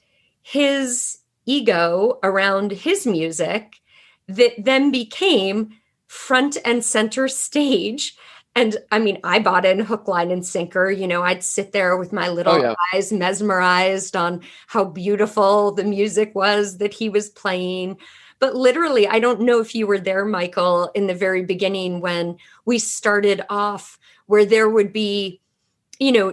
his ego around his music that then became front and center stage And I mean, I bought in hook, line, and sinker. I'd sit there with my Oh little yeah. eyes mesmerized on how beautiful the music was that he was playing. But literally, I don't know if you were there, Michael, in the very beginning when we started off, where there would be,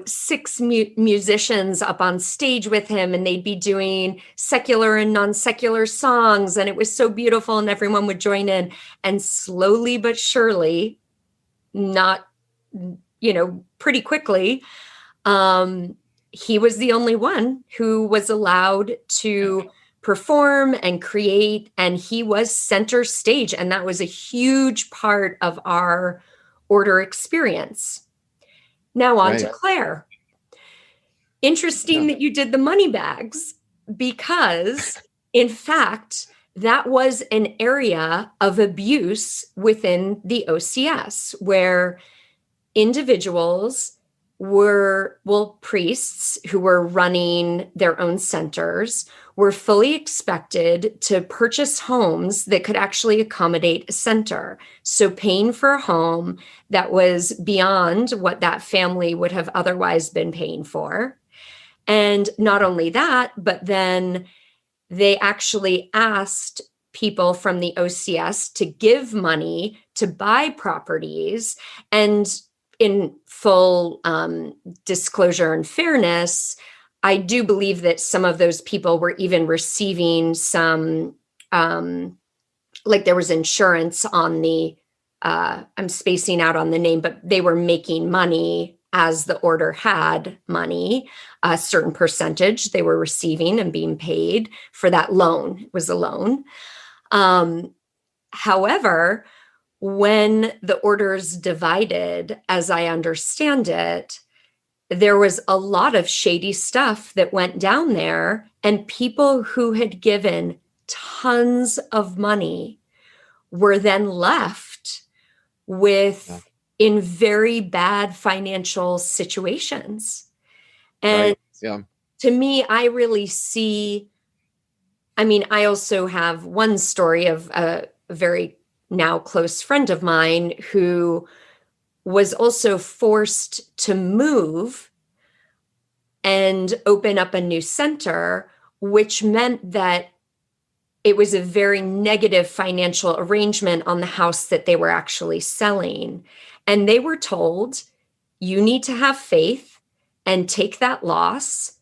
six musicians up on stage with him, and they'd be doing secular and non-secular songs. And it was so beautiful, and everyone would join in. And slowly but surely, not, pretty quickly, he was the only one who was allowed to perform and create, and he was center stage. And that was a huge part of our order experience. Now on to Claire. Interesting that you did the money bags, because in fact, that was an area of abuse within the OCS, where individuals priests who were running their own centers were fully expected to purchase homes that could actually accommodate a center. So paying for a home that was beyond what that family would have otherwise been paying for. And not only that, but then they actually asked people from the OCS to give money to buy properties. And in full disclosure and fairness, I do believe that some of those people were even receiving some, like there was insurance on the, I'm spacing out on the name, but they were making money as the order had money, a certain percentage they were receiving and being paid for that loan. It was a loan. However, when the orders divided, as I understand it, there was a lot of shady stuff that went down there, and people who had given tons of money were then left with in very bad financial situations. And to me, I really see, I mean, I also have one story of a very now close friend of mine who was also forced to move and open up a new center, which meant that it was a very negative financial arrangement on the house that they were actually selling. And they were told, you need to have faith and take that loss.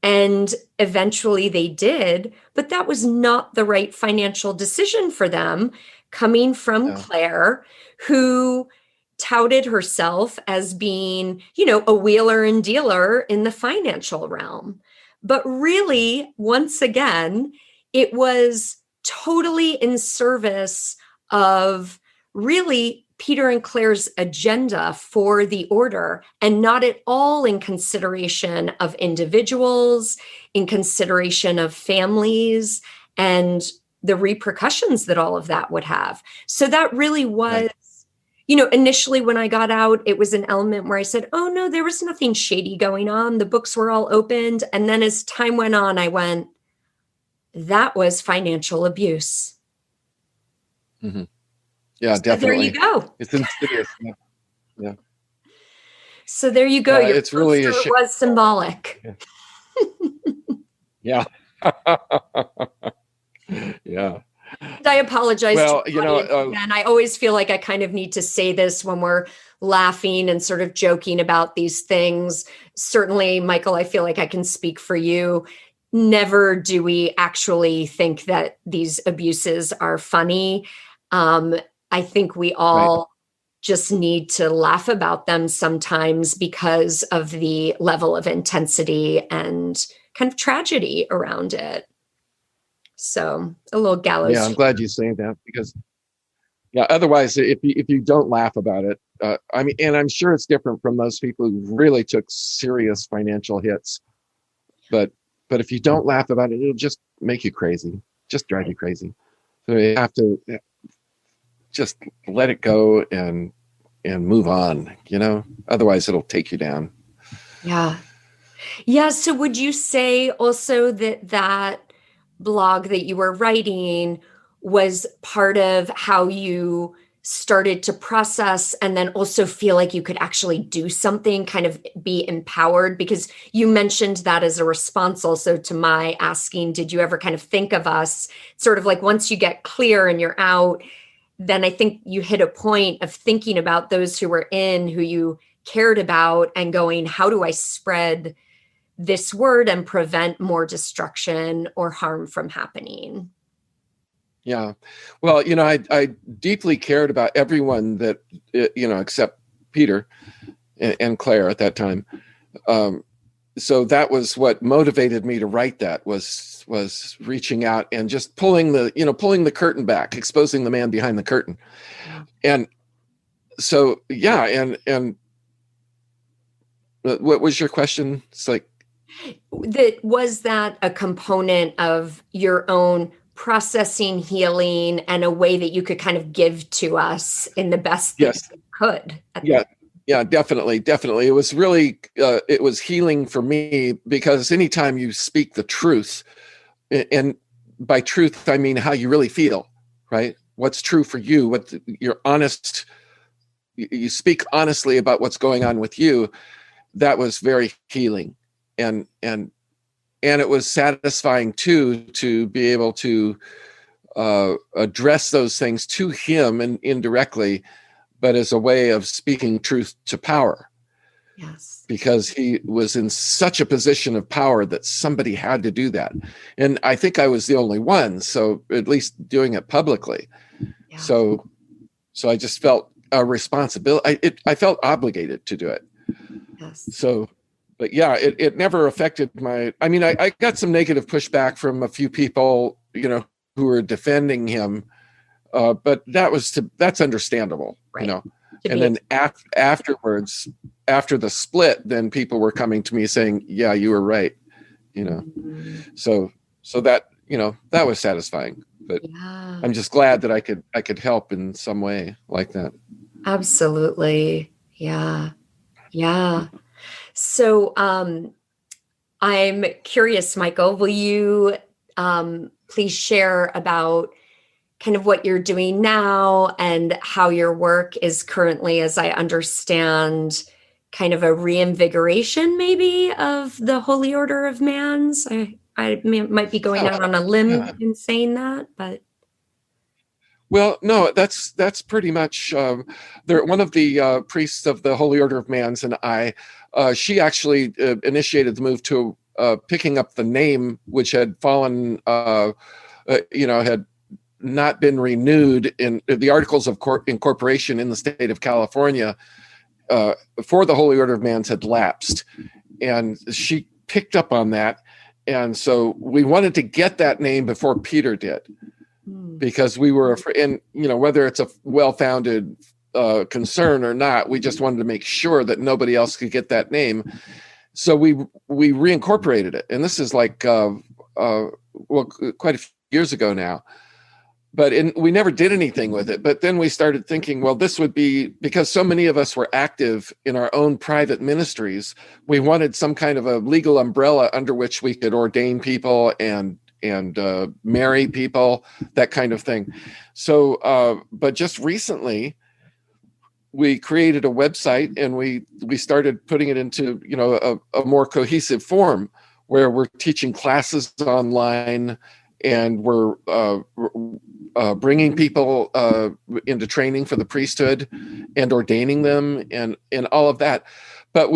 And eventually they did, but that was not the right financial decision for them, coming from Claire, who touted herself as being, a wheeler and dealer in the financial realm. But really, once again, it was totally in service of really Peter and Claire's agenda for the order, and not at all in consideration of individuals, in consideration of families, and the repercussions that all of that would have. So that really was, initially when I got out, it was an element where I said, oh no, there was nothing shady going on. The books were all opened. And then as time went on, I went, that was financial abuse. Mm-hmm. Yeah, so definitely. There you go. It's insidious. Yeah. So there you go. Your it's really it was symbolic. Yeah. Yeah. And I apologize. Well, and I always feel like I kind of need to say this when we're laughing and sort of joking about these things. Certainly, Michael, I feel like I can speak for you. Never do we actually think that these abuses are funny. I think we all just need to laugh about them sometimes because of the level of intensity and kind of tragedy around it. So a little gallows. Yeah, I'm glad you say that, because otherwise, if you don't laugh about it, I mean, and I'm sure it's different from those people who really took serious financial hits, but if you don't laugh about it, it'll just make you crazy, just drive you crazy. So you have to just let it go and move on, otherwise it'll take you down. Yeah. So would you say also that blog that you were writing was part of how you started to process and then also feel like you could actually do something, kind of be empowered? Because you mentioned that as a response also to my asking, did you ever kind of think of us sort of like once you get clear and you're out, then I think you hit a point of thinking about those who were in, who you cared about, and going, how do I spread this word and prevent more destruction or harm from happening? Yeah. Well, I deeply cared about everyone that, except Peter and Claire at that time. So that was what motivated me to write that, was reaching out and just pulling the curtain back, exposing the man behind the curtain. And so, yeah. And what was your question? It's like, was that a component of your own processing, healing, and a way that you could kind of give to us in the best that yes, you could? Yeah, definitely. It was really, it was healing for me, because anytime you speak the truth, and by truth, I mean how you really feel, right? What's true for you, what you're honest, you speak honestly about what's going on with you. That was very healing. And it was satisfying too, to be able to address those things to him, and indirectly, but as a way of speaking truth to power. Yes. Because he was in such a position of power that somebody had to do that. And I think I was the only one, so at least doing it publicly. Yeah. So I just felt a responsibility. I felt obligated to do it. Yes. So, but yeah, it never affected I got some negative pushback from a few people, who were defending him. But that's understandable, right. And then afterwards, after the split, then people were coming to me saying, yeah, you were right. Mm-hmm. So that, that was satisfying, but yeah. I'm just glad that I could help in some way like that. Absolutely. Yeah. Yeah. So, I'm curious, Michael, will you, please share about kind of what you're doing now and how your work is currently, as I understand, kind of a reinvigoration maybe of the Holy Order of MANS? I might be going out on a limb in saying that, but. Well, no, that's pretty much, one of the priests of the Holy Order of MANS and she actually initiated the move to picking up the name, which had fallen, had not been renewed in the Articles of Incorporation in the state of California for the Holy Order of MANS had lapsed. And she picked up on that. And so we wanted to get that name before Peter did, because we were afraid, and, whether it's a well-founded concern or not, we just wanted to make sure that nobody else could get that name. So we reincorporated it. And this is like, quite a few years ago now. But we never did anything with it. But then we started thinking, well, this would be, because so many of us were active in our own private ministries, we wanted some kind of a legal umbrella under which we could ordain people and marry people, that kind of thing. So, but just recently, we created a website, and we started putting it into, a more cohesive form, where we're teaching classes online, and we're bringing people into training for the priesthood and ordaining them and all of that. But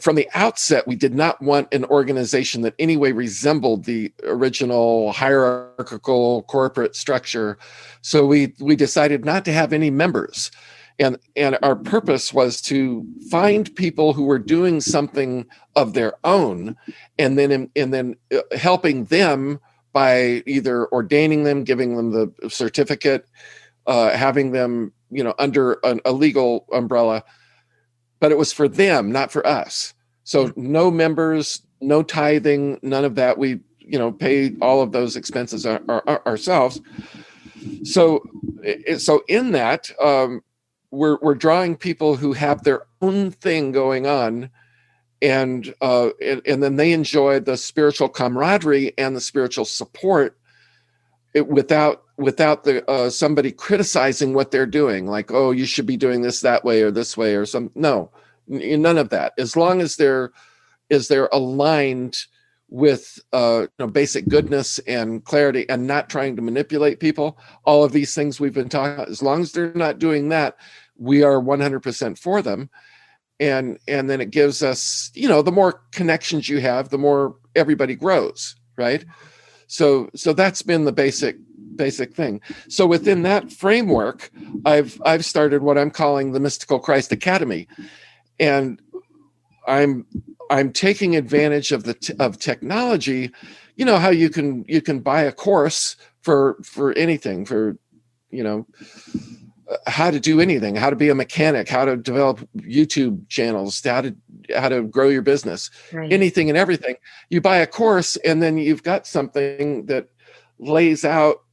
from the outset, we did not want an organization that any way resembled the original hierarchical corporate structure. So we decided not to have any members. And our purpose was to find people who were doing something of their own, and then helping them by either ordaining them, giving them the certificate, having them, under a legal umbrella. But it was for them, not for us. So no members, no tithing, none of that. We, pay all of those expenses ourselves. So in that, we're drawing people who have their own thing going on, and then they enjoy the spiritual camaraderie and the spiritual support without without the somebody criticizing what they're doing, like, oh, you should be doing this that way or this way or some. No, none of that. As long as they're aligned with basic goodness and clarity and not trying to manipulate people, all of these things we've been talking about, as long as they're not doing that, we are 100% for them. And then it gives us, the more connections you have, the more everybody grows, right? So that's been the basic thing. So within that framework, I've started what I'm calling the Mystical Christ Academy, and I'm taking advantage of of technology. You know how you can buy a course for anything, for how to do anything, how to be a mechanic, how to develop YouTube channels, how to grow your business, right. Anything and everything. You buy a course, and then you've got something that lays out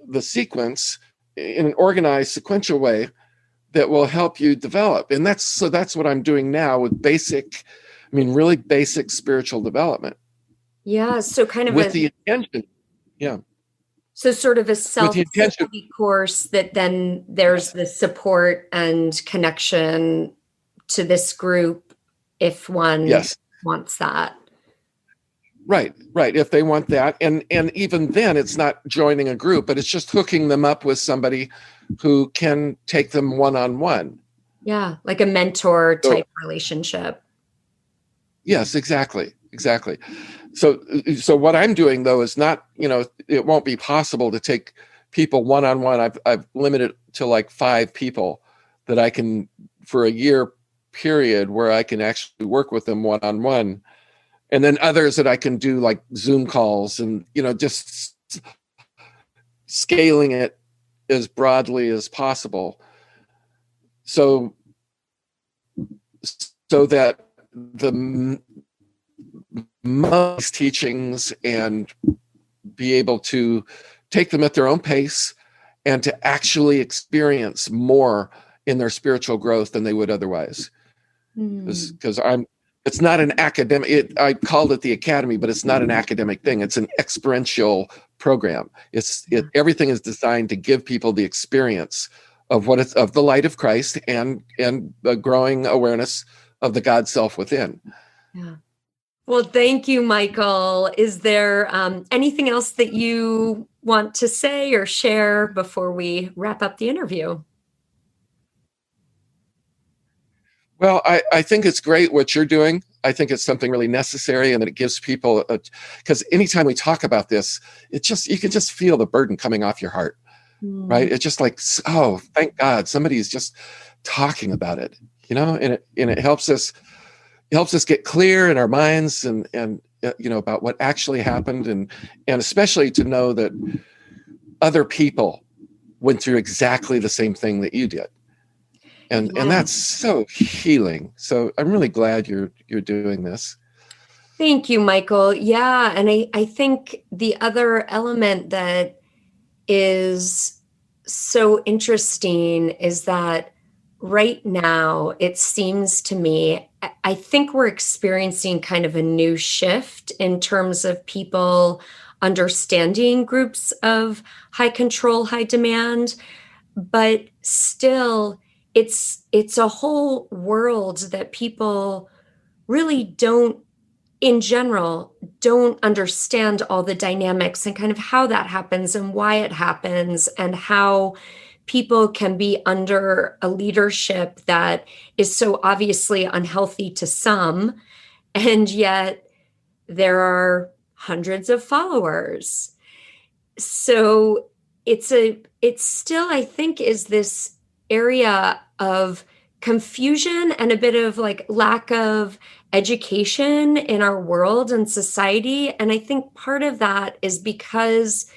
the sequence in an organized, sequential way that will help you develop. And that's what I'm doing now with really basic spiritual development. Yeah. So kind of with the intention. Yeah. So sort of a self-study course that then there's the support and connection to this group if one wants that. Right. If they want that. And even then it's not joining a group, but it's just hooking them up with somebody who can take them one-on-one. Yeah. Like a mentor type relationship. Yes, exactly. So what I'm doing though is not, it won't be possible to take people one-on-one. I've limited to like 5 people that I can, for a year period, where I can actually work with them one-on-one. And then others that I can do like Zoom calls and, just scaling it as broadly as possible. So that the most teachings and be able to take them at their own pace and to actually experience more in their spiritual growth than they would otherwise. Because it's not an academic, I called it the academy, but it's not an academic thing. It's an experiential program. Everything is designed to give people the experience of of the light of Christ and the growing awareness of the God self within. Yeah. Well, thank you, Michael. Is there anything else that you want to say or share before we wrap up the interview? Well, I think it's great what you're doing. I think it's something really necessary, and that it gives people because anytime we talk about this, you can just feel the burden coming off your heart, right? It's just like, oh, thank God somebody's just talking about it, and it helps us get clear in our minds and about what actually happened, and especially to know that other people went through exactly the same thing that you did. And that's so healing. So I'm really glad you're doing this. Thank you, Michael. Yeah. And I think the other element that is so interesting is that right now, it seems to me, I think we're experiencing kind of a new shift in terms of people understanding groups of high control, high demand, but still it's a whole world that people really don't, in general, don't understand all the dynamics and kind of how that happens and why it happens and how people can be under a leadership that is so obviously unhealthy to some, and yet there are hundreds of followers. So it's still, I think, is this area of confusion and a bit of like lack of education in our world and society. And I think part of that is because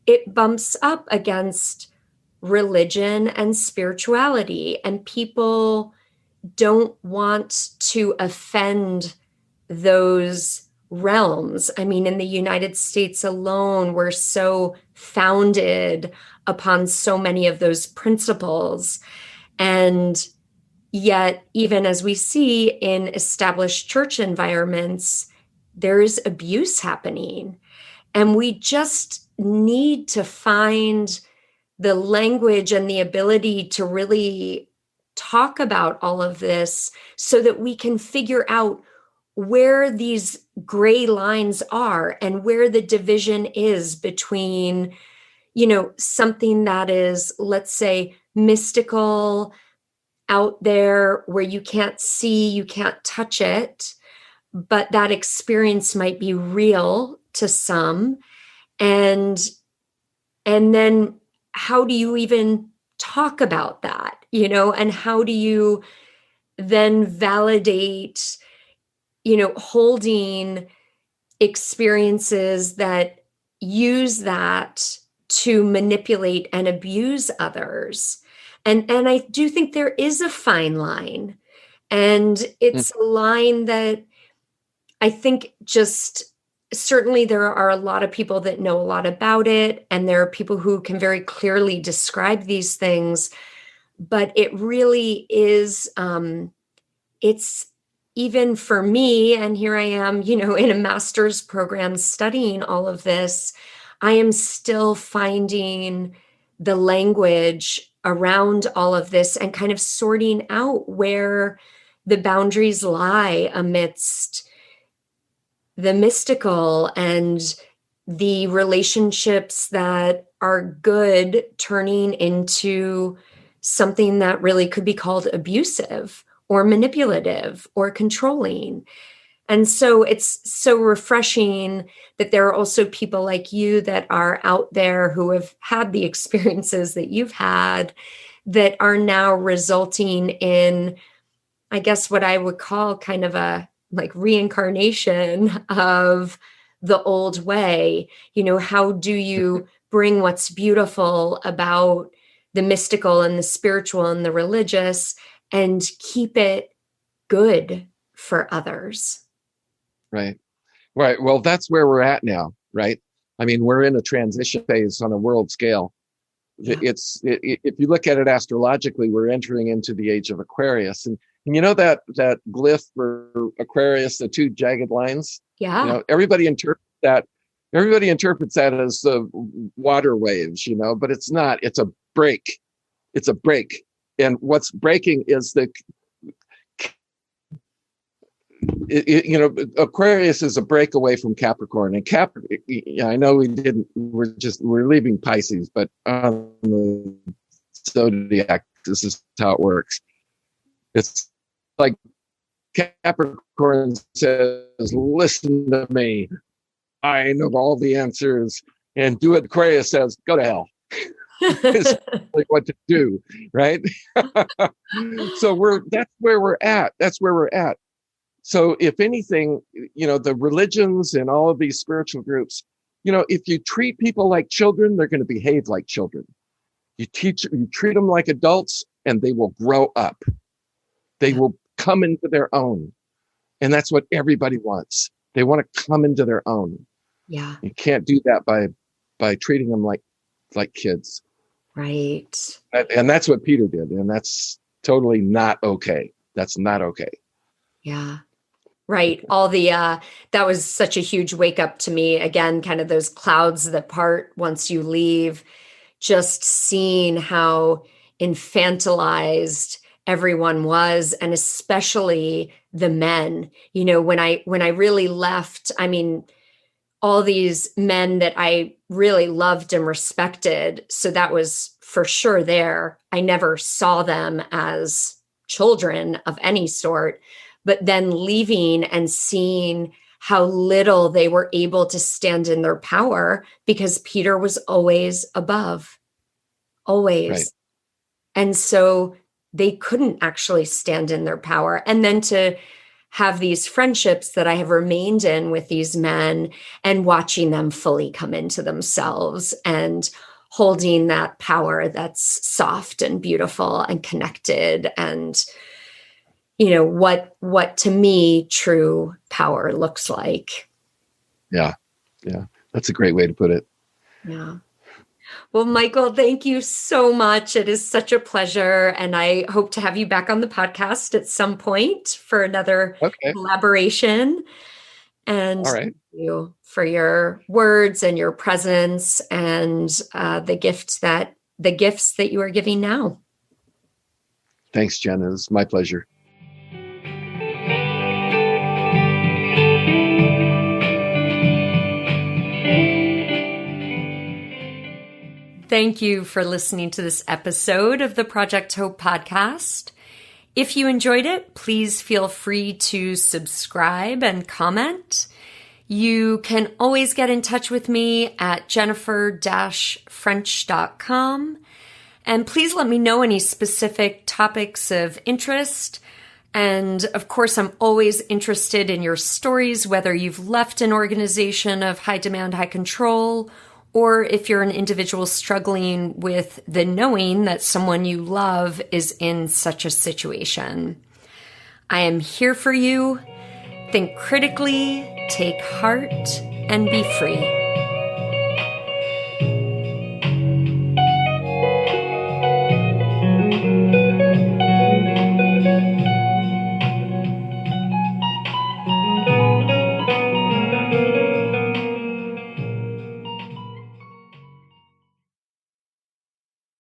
it bumps up against religion and spirituality, and people don't want to offend those realms. I mean, in the United States alone, we're so founded upon so many of those principles. And yet, even as we see in established church environments, there is abuse happening. And we just need to find the language and the ability to really talk about all of this so that we can figure out where these gray lines are and where the division is between, something that is, let's say, mystical, out there, where you can't see, you can't touch it, but that experience might be real to some. And then how do you even talk about that, and how do you then validate, holding experiences that use that to manipulate and abuse others? And I do think there is a fine line. And it's a line that I think just certainly there are a lot of people that know a lot about it. And there are people who can very clearly describe these things. But it really is, it's even for me, and here I am, in a master's program studying all of this, I am still finding the language around all of this and kind of sorting out where the boundaries lie amidst the mystical and the relationships that are good turning into something that really could be called abusive or manipulative or controlling. And so it's so refreshing that there are also people like you that are out there who have had the experiences that you've had that are now resulting in, I guess, what I would call kind of a like reincarnation of the old way. How do you bring what's beautiful about the mystical and the spiritual and the religious and keep it good for others? Right. Right. Well, that's where we're at now, right? I mean, we're in a transition phase on a world scale. Yeah. If you look at it astrologically, we're entering into the age of Aquarius. And that glyph for Aquarius, the two jagged lines? Yeah. Everybody interprets that. Everybody interprets that as the water waves, but it's not. It's a break. It's a break. And what's breaking is Aquarius is a break away from Capricorn, and I know we're leaving Pisces, but on the zodiac, this is how it works. It's like Capricorn says, listen to me, I know all the answers, and do it. Aquarius says, go to hell. It's like what to do, right? So that's where we're at. So if anything, the religions and all of these spiritual groups, if you treat people like children, they're going to behave like children. You treat them like adults, and they will grow up. They will come into their own. And that's what everybody wants. They want to come into their own. Yeah. You can't do that by treating them like kids. Right. And that's what Peter did. And that's totally not okay. That's not okay. Yeah. Right. All the, that was such a huge wake up to me. Again, kind of those clouds that part once you leave, just seeing how infantilized everyone was, and especially the men. When I really left, I mean, all these men that I really loved and respected. So that was for sure there. I never saw them as children of any sort. But then leaving and seeing how little they were able to stand in their power, because Peter was always above, always. Right. And so they couldn't actually stand in their power. And then to have these friendships that I have remained in with these men and watching them fully come into themselves and holding that power that's soft and beautiful and connected, and what to me true power looks like. Yeah. That's a great way to put it. Yeah. Well, Michael, thank you so much. It is such a pleasure. And I hope to have you back on the podcast at some point for another collaboration. And All right. thank you for your words and your presence and the gifts that you are giving now. Thanks, Jen. It was my pleasure. Thank you for listening to this episode of the Project Hope podcast. If you enjoyed it, please feel free to subscribe and comment. You can always get in touch with me at jennifer-french.com. And please let me know any specific topics of interest. And of course, I'm always interested in your stories, whether you've left an organization of high demand, high control, or if you're an individual struggling with the knowing that someone you love is in such a situation. I am here for you. Think critically, take heart, and be free.